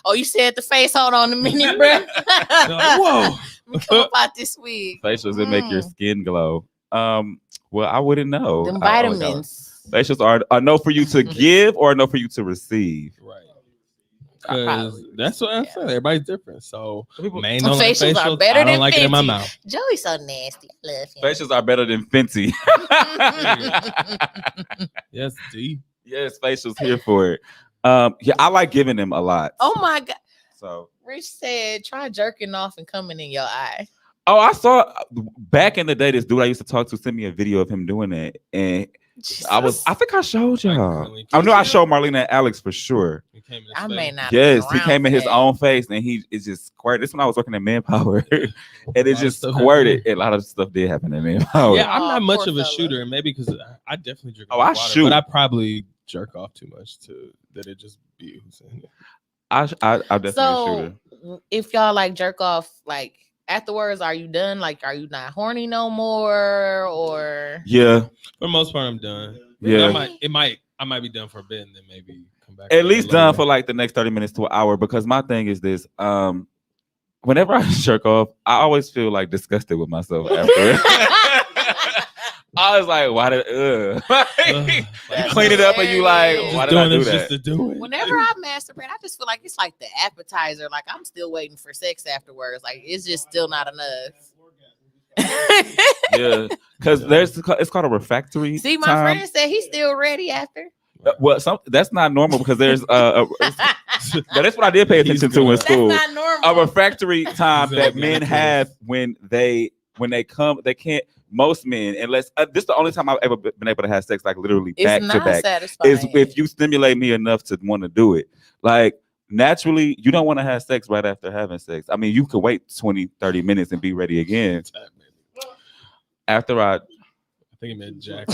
oh, you said the face. Hold on a minute, bro. Like, whoa. Come up out this wig. Facials that make your skin glow. Well, I wouldn't know. Them vitamins. Facials are a no for you to give or a no for you to receive. Right. Because that's what I'm saying. Everybody's different. So main facials are better than I don't like Fenty. it in my mouth. Joey's so nasty. I love him. Facials are better than Fenty. Yes, D. Yes, facials here for it. Yeah, I like giving them a lot. Oh my God. So Rich said, try jerking off and coming in your eye. Oh, I saw back in the day, this dude I used to talk to sent me a video of him doing that. And I think I showed y'all. I know I showed Marlena and Alex for sure. I may not. Yes, he came in his own face and it's just squirted. This when I was working at Manpower. And it just squirted. A lot of stuff did happen at Manpower. Yeah, I'm not much of a shooter, and maybe because I definitely drink. I shoot, but I probably jerk off too much that it just be who's in it. I definitely a shooter. If y'all like jerk off, like afterwards, are you done? Like, are you not horny no more? Or yeah, for the most part, I'm done. Yeah, I might be done for a bit, and then maybe come back. At least done for like the next 30 minutes to an hour. Because my thing is this: whenever I jerk off, I always feel like disgusted with myself after. I was like, why did you clean it up and you like, why did I do that? Just to do it. Whenever I masturbate, I just feel like it's like the appetizer. Like I'm still waiting for sex afterwards. Like it's just still not enough. Yeah, because it's called a refractory. See, my friend said he's still ready after. Well, that's not normal because there's that's what I did pay attention to in school. That's not normal. A refractory time that men have when they come, they can't. Most men, unless this is the only time I've ever been able to have sex, like literally back to back, is if you stimulate me enough to want to do it. Like naturally, you don't want to have sex right after having sex. I mean, you could wait 20, 30 minutes and be ready again. After I think it meant Jack.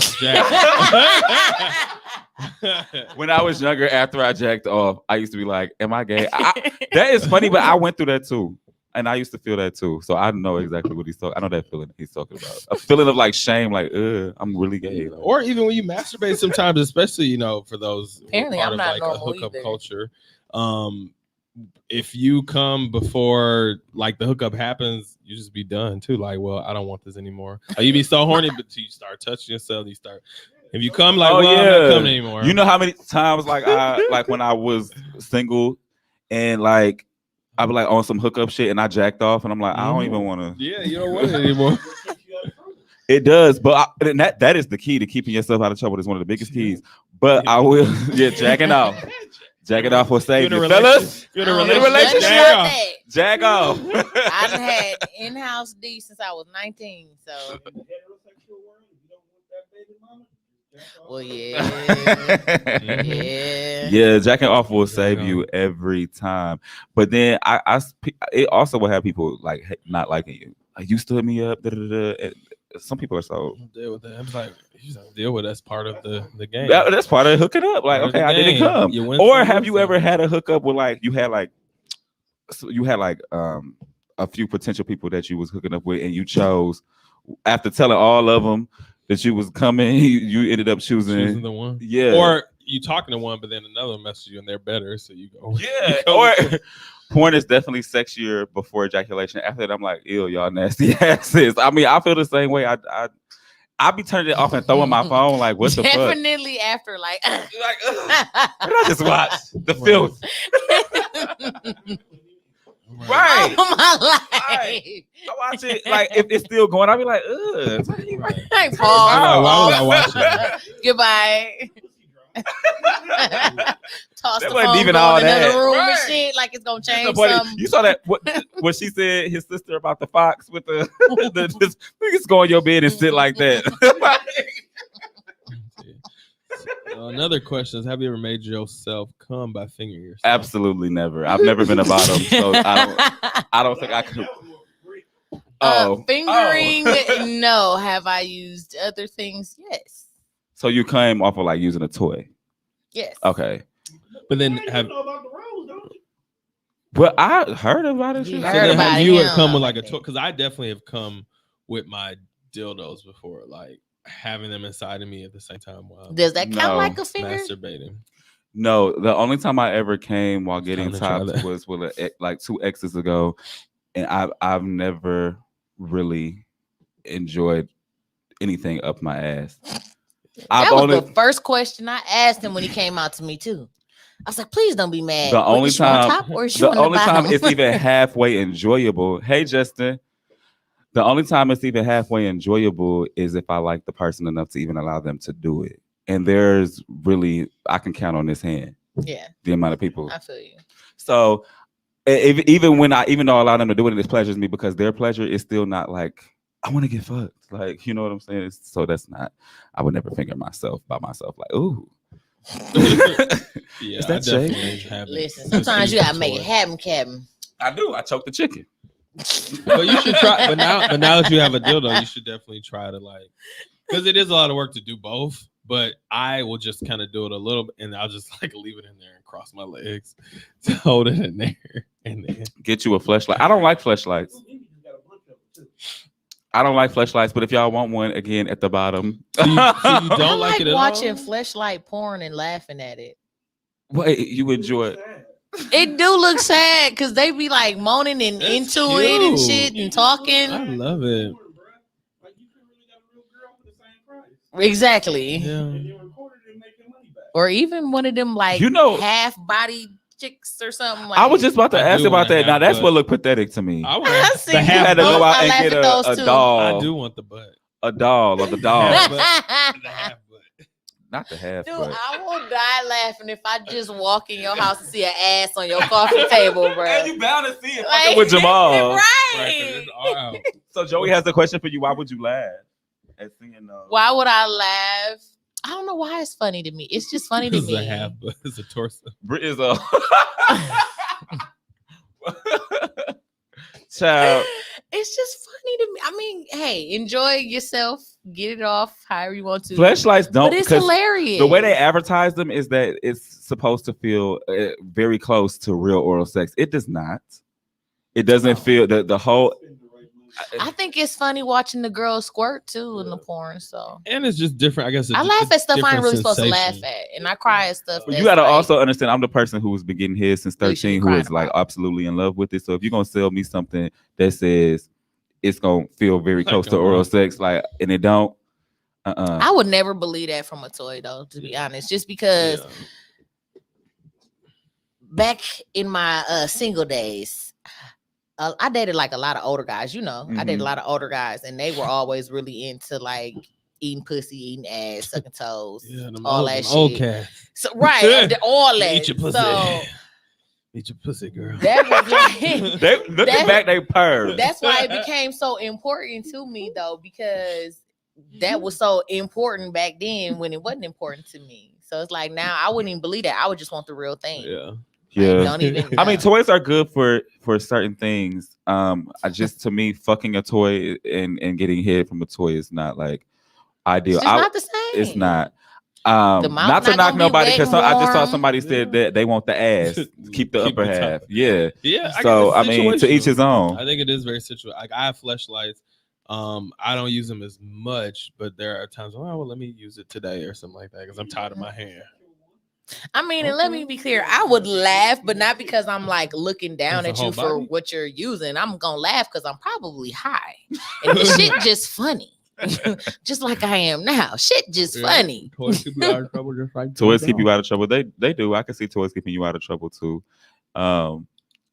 When I was younger, after I jacked off, I used to be like, am I gay? That is funny, but I went through that too. And I used to feel that too. So I know exactly what he's talking. I know that feeling he's talking about. A feeling of like shame, like, I'm really gay. Like, or even when you masturbate sometimes, especially, for those apparently part I'm of not like a normal hookup either. culture. If you come before like the hookup happens, you just be done too. Like, well, I don't want this anymore. You be so horny, but you start touching yourself, if you come like, I'm not coming anymore. You know how many times like when I was single and like I be like on some hookup shit and I jacked off and I'm like, I don't even want to. Yeah, you don't want it anymore. It does, but that is the key to keeping yourself out of trouble. It's one of the biggest keys. But I will, jacking off. Jacking off will save you, fellas. You're in a relationship. Jack off. I've had in-house D since I was 19. So. Well, yeah. Yeah, jacking off will save you every time. But then it also will have people like not liking you. Like, you stood me up. Some people are so deal with that. I'm like, you just deal with it. That's part of the game. That's part of hooking up. Like, okay, I didn't come. Or have you ever had a hookup with like you had a few potential people that you was hooking up with, and you chose after telling all of them that you was coming, you ended up choosing the one. Yeah. Or you talking to one, but then another message you and they're better, so you go. Yeah. Or porn is definitely sexier before ejaculation. After that, I'm like, ew, y'all nasty asses. I mean, I feel the same way. I be turning it off and throwing my phone like, what the fuck? Definitely after like what did I just watch? The filth. Right. Oh, my life. Right. I watch it like if it's still going, I'll be like, ugh. Hey, Paul. Why would I watch it? Goodbye. Toss That the wasn't phone, even go all in another that. room Right. and shit like it's gonna change Buddy, something. you saw that what she said his sister about the fox with the this niggas go in your bed and sit like that. Another question is: have you ever made yourself come by fingering yourself? Absolutely never. I've never been a bottom, so I don't think I could. Fingering, no. Have I used other things? Yes. So you came off of like using a toy. Yes. Okay. But then Well, I heard about it. You So heard then about have it, you yeah. come with like a toy? Because I definitely have come with my dildos before, like having them inside of me at the same time while Does that count No. like a finger? masturbating. No, the only time I ever came while getting Time to try topped that. was with like 2 exes ago, and I've never really enjoyed anything up my ass. That was the first question I asked him when he came out to me too. I was like, please don't be mad. The only is you on time- top or is you the on the only time bottom? it's even halfway enjoyable. Hey, Justin. The only time it's even halfway enjoyable is if I like the person enough to even allow them to do it. And there's really, I can count on this hand. Yeah, The amount of people. I feel you. So even though I allow them to do it, it pleasures me because their pleasure is still not like, I want to get fucked. Like, you know what I'm saying? So that's not, I would never finger myself by myself like, ooh. Yeah, Is that I definitely haven't. Listen, sometimes you gotta make it happen, Kevin. I do. I choke the chicken. But you should try. But now that you have a dildo, you should definitely try to like, because it is a lot of work to do both. But I will just kind of do it a little bit, and I'll just like leave it in there and cross my legs to hold it in there, and then Get you a fleshlight. I don't like fleshlights. I don't like fleshlights, but if y'all want one, again at the bottom. so you I don't like it at watching all? fleshlight porn and laughing at it. Wait, you enjoy it? It do look sad because they be like moaning and That's into it and cute. shit and talking. I love it. Exactly. Yeah. Or even one of them like You know- half body chicks or something. Like I was just about to I ask do about want a that. Now half that's butt. what looked pathetic to me. I I want see the You you half had to both. go butt. out I and laugh get at those a too. doll. I do want the butt. A doll or the Half doll. butt. The half butt. Not the half, Dude, but I will die laughing if I just walk in your house and see an ass on your coffee table, bro. and you bound to see it Like, fucking with Jamal. right? Right, 'cause it's all out. So Joey has a question for you. Why would you laugh at seeing Why would I laugh? I don't know why it's funny to me. It's just funny to It's me. a half butt. It's a torso. Brit is a child. It's just funny to me. I mean, hey, enjoy yourself. Get it off however you want to. Fleshlights don't, but it's because hilarious. the way they advertise them is that it's supposed to feel very close to real oral sex. It does not. It doesn't feel the whole. I think it's funny watching the girls squirt too in the porn. So And it's just different. I guess it's I just laugh a at stuff I ain't different really supposed to sensation. laugh at, and I cry at stuff. But That's you got to like, also understand, I'm the person who's been getting his since You should be 13, who crying is like about it. absolutely in love with it. So if you're gonna sell me something that says it's gonna feel very Like close a to oral monster. sex, like, and it don't, I would never believe that from a toy, though. To be honest, just because Yeah. back in my single days. I dated like a lot of older guys, you know. I dated Mhm. a lot of older guys, and they were always really into like eating pussy, eating ass, sucking toes, Yeah, them all old, that them old shit. cats. So right, all that. Eat your pussy. So Eat your pussy, girl. that was like, They looking That- back, they purr. that's why it became so important to me, though, because that was so important back then when it wasn't important to me. So it's like now I wouldn't even believe that. I would just want the real thing. Yeah. Yeah. Don't even. I mean, toys are good for certain things. I just, to me, fucking a toy and getting hit from a toy is not like ideal. It's just not the same. It's not. The mouth Not to not knock gonna be nobody, wet because and I just saw warm. somebody said that they want the ass, keep the Keep upper the top. half. Yeah. Yeah. So guess I it's mean, to each his situational. own. I think it is very situational. Like I have fleshlights. I don't use them as much, but there are times, oh, well, let me use it today or something like that because I'm tired of my hair. I mean, and let me be clear. I would laugh, but not because I'm like looking down As a at you whole for body? what you're using. I'm gonna laugh because I'm probably high, and the shit just funny, just like I am now. Shit just Yeah. funny. Toys keep you out of trouble just like Toys keep you out of trouble. They do. I can see toys keeping you out of trouble too.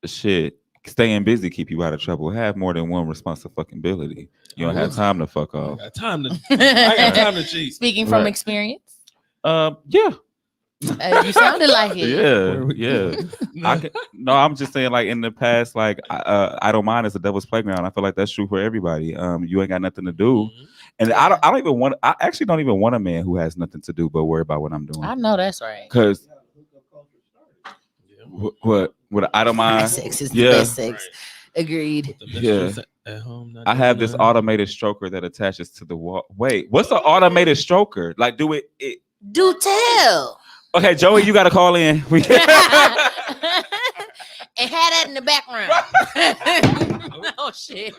Shit. Staying busy keep you out of trouble. Have more than one responsibility. You don't have time to fuck I off. got time to. I got time to cheat. Speaking from Right. experience, Yeah. You sounded like it. Yeah. No, I'm just saying, like in the past, like I don't mind. It's a devil's playground. I feel like that's true for everybody. You ain't got nothing to do, and I don't even want. I actually don't even want a man who has nothing to do but worry about what I'm doing. I know that's right. Because what I don't mind. Sex is the best sex. Right. Agreed. Yeah. At home, I have this automated stroker that attaches to the wall. Wait, what's an automated stroker? Like, do it. Do tell. Okay, Joey, you got to call in. And have that in the background. Oh shit.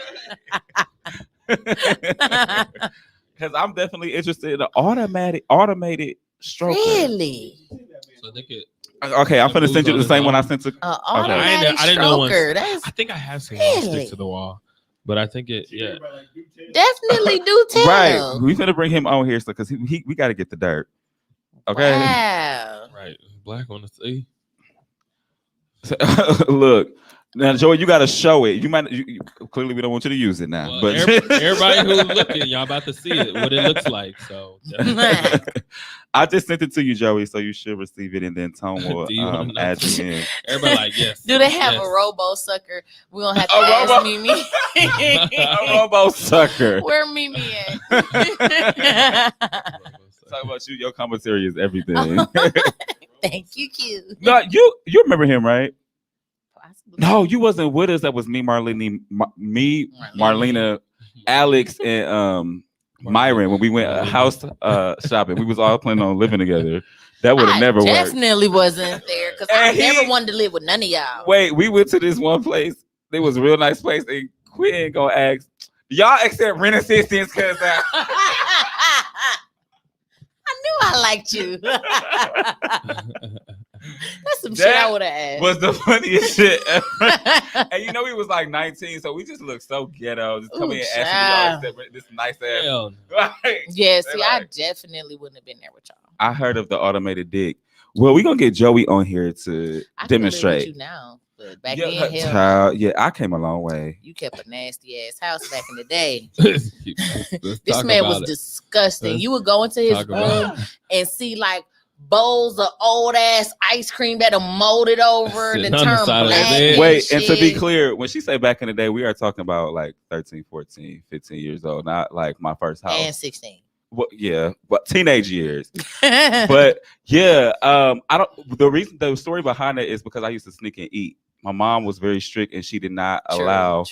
Because I'm definitely interested in an automated stroker. Really? So they could. Okay, I'm finna send you the same one I sent to. Automatic I didn't know one. I think I have seen one stick to the wall, but I think it. Yeah. Definitely do tell. Right, we finna bring him on here so because we got to get the dirt. Okay. Wow. Right. Black on the sea. Look. Now, Joey, you got to show it. You might clearly we don't want you to use it now. Well, but everybody who's looking, y'all about to see it, what it looks like. So I just sent it to you, Joey, so you should receive it, and then Tom will add you in. Everybody like, yes. Do they have a robo sucker? We don't have to ask Mimi. A robo sucker. Where Mimi at? Talk about you. Your commentary is everything. Thank you, Q. No, you remember him, right? No, you wasn't with us. That was me, Marlena, Alex, and Myron when we went house shopping. We was all planning on living together. That would have never worked. Definitely wasn't there because I never wanted to live with none of y'all. Wait, we went to this one place. It was a real nice place. And Quinn gonna ask, y'all accept rent assistance? Cause I knew I liked you. That's some shit I would have asked. Was the funniest shit ever. And you know, we was like 19, so we just looked so ghetto. Just coming and asking y'all this nice ass. Right? Yeah, see, I definitely wouldn't have been there with y'all. I heard of the automated dick. Well, we're gonna get Joey on here to demonstrate. You now, but back then, I came a long way. You kept a nasty ass house back in the day. This man was disgusting. You would go into his room and see like bowls of old ass ice cream that are molded over and turn black. Wait, and to be clear, when she say back in the day, we are talking about like 13, 14, 15 years old, not like my first house. And 16. Well, yeah, but teenage years. But yeah, the story behind it is because I used to sneak and eat. My mom was very strict and she did not allow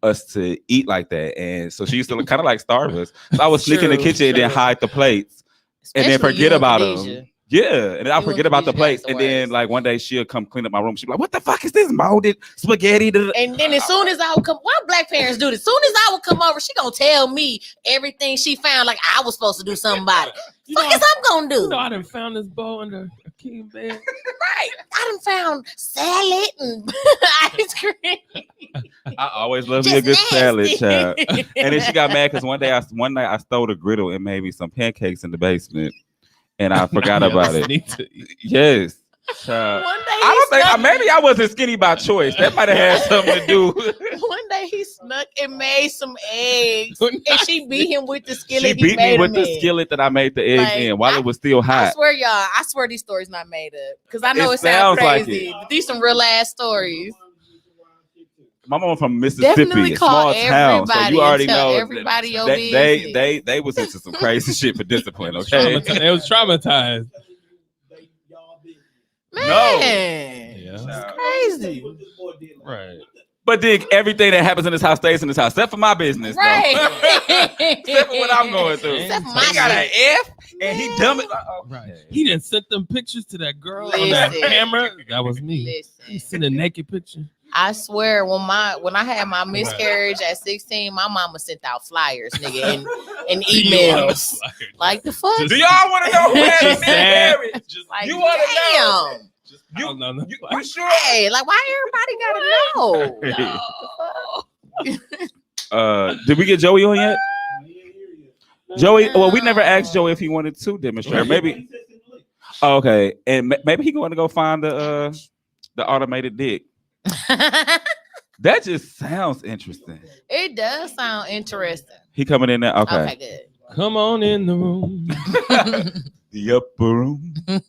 us to eat like that. And so she used to kind of like starve us. So I would sneak in the kitchen and then hide the plates. Especially and then forget about them. Yeah, and then I'll forget about the plates, and then like one day she'll come clean up my room. She'll be like, "What the fuck is this molded spaghetti?" And then as soon as I would come, why black parents do this? As soon as I would come over, she gonna tell me everything she found, like I was supposed to do something about it. What is I'm gonna do? You know, I done found this bowl under a king bed. Right, I done found salad and ice cream. I always love me a good salad, child. And then she got mad because one night I stole the griddle and made me some pancakes in the basement. And I forgot about it. Yes. I don't think maybe I wasn't skinny by choice. That might have had something to do. One day he snuck and made some eggs, and she beat him with the skillet. She beat me with the skillet that I made the eggs in while it was still hot. I swear these stories not made up because I know it sounds crazy. But these some real ass stories. My mom from Mississippi, a small town, so you already know everybody they was into some crazy shit for discipline. Okay, they was traumatized. Man, no, it's crazy, right? But then everything that happens in this house stays in this house, except for my business, right? Except for what I'm going through. Except for he got an F, and he dumb it. Right. He didn't send them pictures to that girl on that camera. That was me. He sent a naked picture. I swear, when I had my miscarriage at 16, my mama sent out flyers, nigga, and emails. Like the fuck? Do y'all want to know who had a miscarriage? Like, you want to know? You sure? Hey, like why everybody gotta know? Did we get Joey on yet? Joey? Well, we never asked Joey if he wanted to demonstrate. Maybe. Oh, okay, and maybe he going to go find the automated dick. That just sounds interesting. It does sound interesting. He coming in there. Okay, good. Come on in the room. The upper room. Ooh,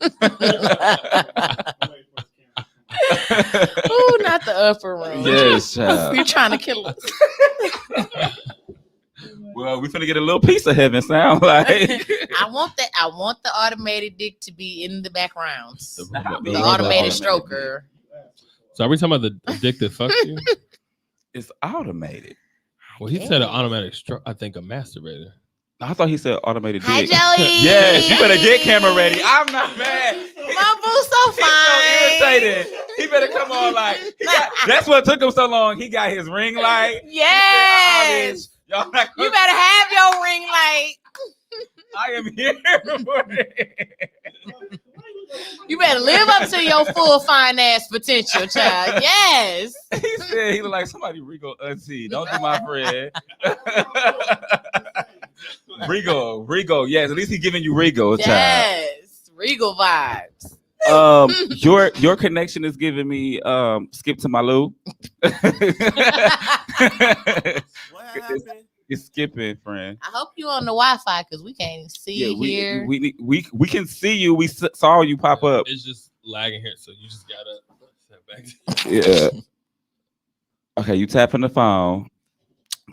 not the upper room. Yes, child. You're trying to kill us. Well, we finna get a little piece of heaven. Sound like I want the automated dick to be in the backgrounds. The automated stroker. So are we talking about the dick that fucks you? It's automated. Well, he said an automatic stroke. I think a masturbator. I thought he said automated Hi, dick. Joey. Yes, you better get camera ready. I'm not mad. My boo's so fine. He's so irritated. He better come on like that's what took him so long. He got his ring light. Yes. Y'all not You better have your ring light. I am here for it. You better live up to your full fine ass potential, child. Yes. He said he looked like somebody Regal auntie. Don't do my friend. Regal. Yes, at least he giving you Regal, child. Yes. Regal vibes. Your connection is giving me skip to my loo. What happened? It's skipping, friend. I hope you on the Wi-Fi because we can't see here. We can see you. We saw you pop up. It's just lagging here, so you just gotta step back. Yeah. Okay, you tapping the phone.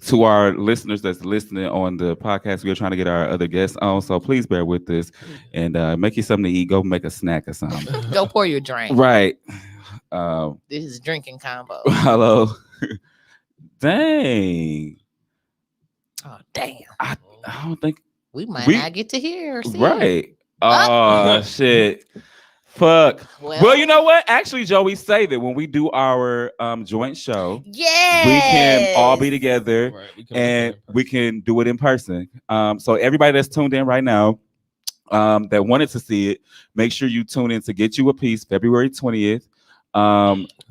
To our listeners that's listening on the podcast, we are trying to get our other guests on, so please bear with this and make you something to eat. Go make a snack or something. Go pour your drink. Right. This is drinking combo. Hello. Dang. Oh, damn. I don't think We might not get to hear. Or see right. Oh shit. Fuck. Well, you know what? Actually, Joey, save it when we do our joint show. Yeah, we can all be together Right, we can do it in person. So everybody that's tuned in right now, that wanted to see it, make sure you tune in to Get You a Piece February 20th.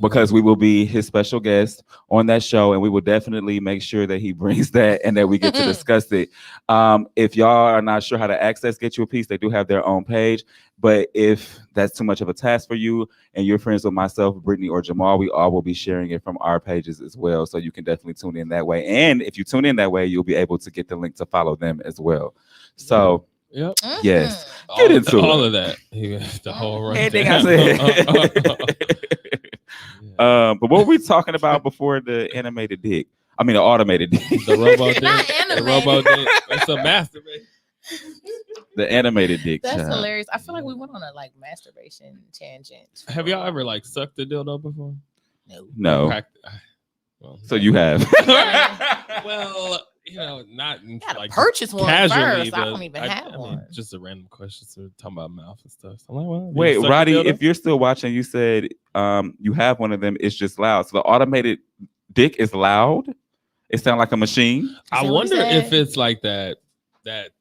Because we will be his special guest on that show, and we will definitely make sure that he brings that and that we get to discuss it. If y'all are not sure how to access Get You a Piece, they do have their own page. But if that's too much of a task for you and you're friends with myself, Brittany, or Jamal, we all will be sharing it from our pages as well. So you can definitely tune in that way. And if you tune in that way, you'll be able to get the link to follow them as well. So yep. Yes. Get into all it. of that. The whole run. Anything I said. But what were we talking about before the animated dick? I mean, the automated dick. The robot dick. Not The animated. robot dick. It's a masturbation. The animated dick. That's child. hilarious. I feel like we went on a masturbation tangent. Have y'all ever sucked a dildo before? No. Well, So you have. well, not Gotta purchase one casually, first. I don't even have one. Just a random question. So talking about mouth and stuff. So I'm like, well, Wait, Roddy, if you're still watching, you said you have one of them. It's just loud. So the automated dick is loud. It sounds like a machine. I wonder if it's like that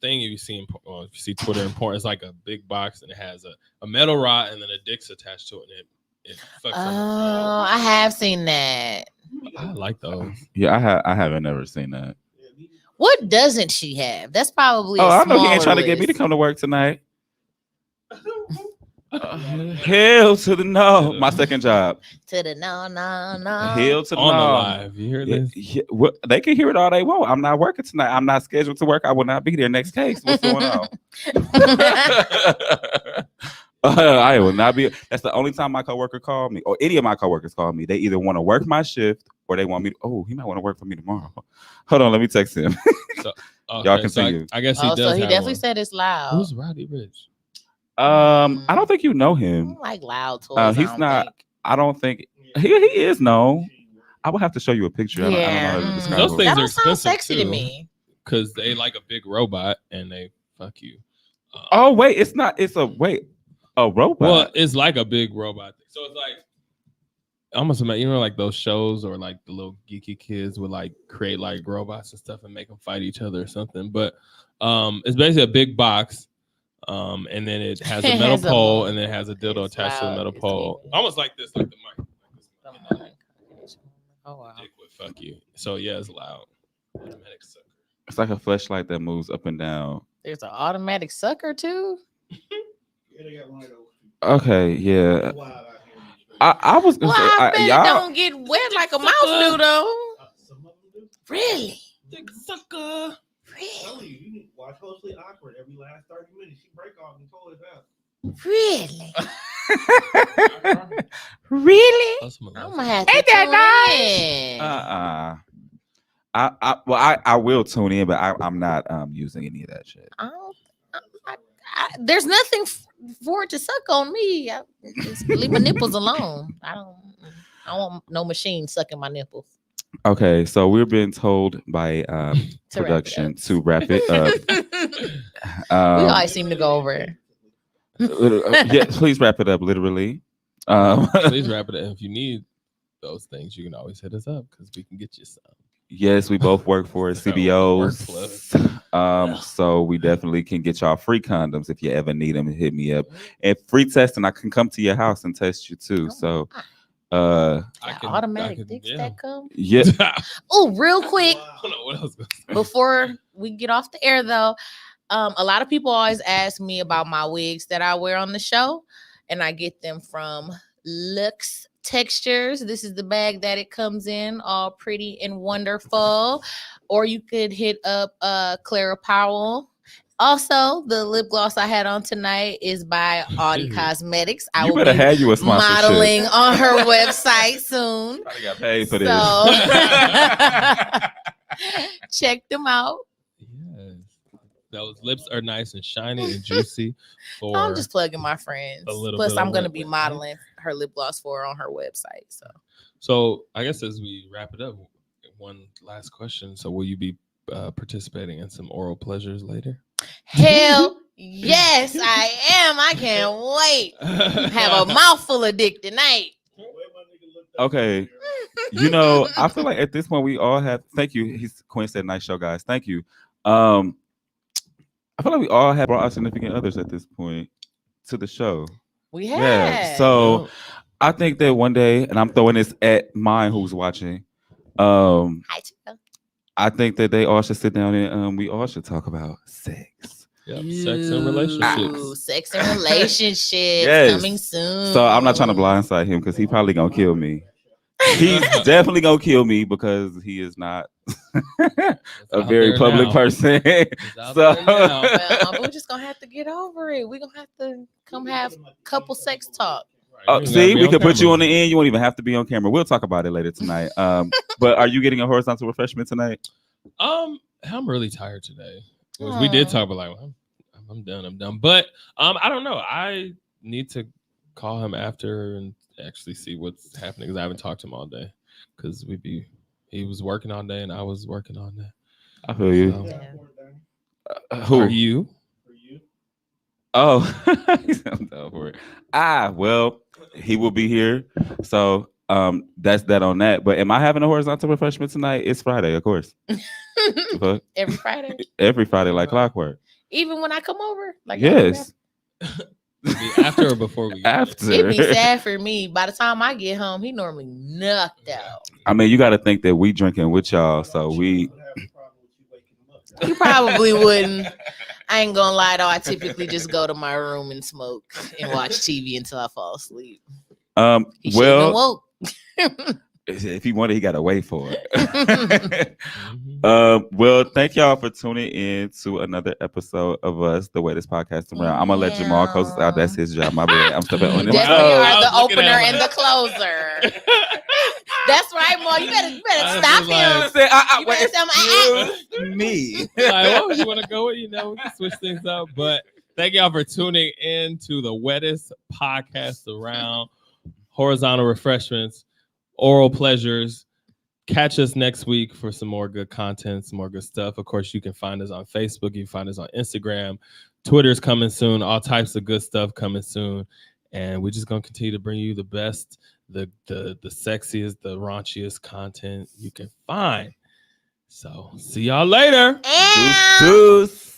thing you see in if you see Twitter and porn. It's like a big box and it has a metal rod and then a dick's attached to it and it fucks. Oh, I have seen that. I like those. Yeah, I haven't never seen that. What doesn't she have? That's probably. I know he ain't trying to get me to come to work tonight. Hell to the no. My second job. To the no. Hell to the On no. the live. You hear this? They can hear it all they want. I'm not working tonight. I'm not scheduled to work. I will not be there. Next case. What's going on? I will not be. That's the only time my coworker called me, or any of my coworkers called me. They either want to work my shift or they want me. He might want to work for me tomorrow. Hold on, let me text him. Y'all continue. I guess he does. So he have definitely one. said it's loud. Who's Roddy Rich? I don't think you know I him. don't like loud toys. He's not. I don't think he is known. I will have to show you a picture. I don't know how to describe Those it. things That are don't sound expensive sexy to too, me. because they like a big robot and they fuck you. Oh wait, it's not. It's a robot. Well, it's like a big robot thing. So it's like almost like those shows or like the little geeky kids would create robots and stuff and make them fight each other or something. But it's basically a big box. And then it has a metal pole and then it has a dildo attached to the metal pole. Almost like this, like the mic. Oh wow. Dick would fuck you. So yeah, it's loud. Automatic sucker. It's like a fleshlight that moves up and down. There's an automatic sucker too. Okay, yeah. I was gonna Well, I bet say, it y'all, don't get wet like a mouse do though. Really? Dick sucker. Really? watch Hopefully Awkward every last 30 minutes. She break off and told us out. Really? Really? I'm gonna have to tune in. I will tune in, but I'm not using any of that shit. There's nothing for it to suck on me. Just leave my nipples alone. I don't want no machine sucking my nipples. Okay, so we're being told by production to wrap it up. We always seem to go over it. Yeah, please wrap it up. Literally. Please wrap it up. If you need those things, you can always hit us up because we can get you some. Yes, we both work for CBOs. So we definitely can get y'all free condoms if you ever need them. Hit me up. And free testing, I can come to your house and test you too. So I can automatic dicks that come. Yeah. Oh, real quick. Before we get off the air though, a lot of people always ask me about my wigs that I wear on the show, and I get them from Lux Textures. This is the bag that it comes in, all pretty and wonderful. Or you could hit up Clara Powell. Also, the lip gloss I had on tonight is by Audi Cosmetics. I will be have you a modeling on her website soon. I got paid for this. Check them out. Yes. Those lips are nice and shiny and juicy. I'm just plugging my friends. Plus, I'm going to be modeling her lip gloss for her on her website. So I guess as we wrap it up, one last question. So will you be participating in some oral pleasures later? Hell yes, I am. I can't wait. Have a mouthful of dick tonight. Okay. I feel like at this point we all have. Thank you. Quinn said, "Nice show, guys." Thank you. I feel like we all have brought our significant others at this point to the show. We have. Yeah. So I think that one day, and I'm throwing this at mine who's watching. Hi, Chico. I think that they all should sit down and we all should talk about sex. Yep. Sex and relationships. Sex and relationships coming soon. So I'm not trying to blindside him because he probably gonna kill me. He's definitely gonna kill me because he is not a very public person. So we're just gonna have to get over it. We're gonna have to come have couple sex talk. See, we could put you on the end. You won't even have to be on camera. We'll talk about it later tonight. But are you getting a horizontal refreshment tonight? I'm really tired today. We did talk about like, I'm done. But I don't know. I need to call him after and actually see what's happening because I haven't talked to him all day. Because he was working all day and I was working all day. I feel you. Who are you? Oh, he's down for it. Well, he will be here. So that's that on that. But am I having a horizontal refreshment tonight? It's Friday, of course. Every Friday? Every Friday, like clockwork. Even when I come over? Like yes. After or before we after. It'd be sad for me. By the time I get home, he normally knocked out. I mean, you got to think that we drinking with y'all, so we. You probably wouldn't. I ain't gonna lie though. I typically just go to my room and smoke and watch TV until I fall asleep. He well, if he wanted, he got to wait for it. Well, thank y'all for tuning in to another episode of us, the Wettest Podcast Around. I'm gonna let Jamal close us out. That's his job. My bad. I'm stepping on him. Definitely are the opener and the closer. That's right, Mo. You better stop him. You better tell me. What would you want to go with? We can switch things up. But thank y'all for tuning in to the Wettest Podcast Around. Horizontal refreshments, oral pleasures. Catch us next week for some more good content, some more good stuff. Of course, you can find us on Facebook. You can find us on Instagram. Twitter's coming soon. All types of good stuff coming soon. And we're just going to continue to bring you the best, the sexiest, the raunchiest content you can find. So, see y'all later. Deuce.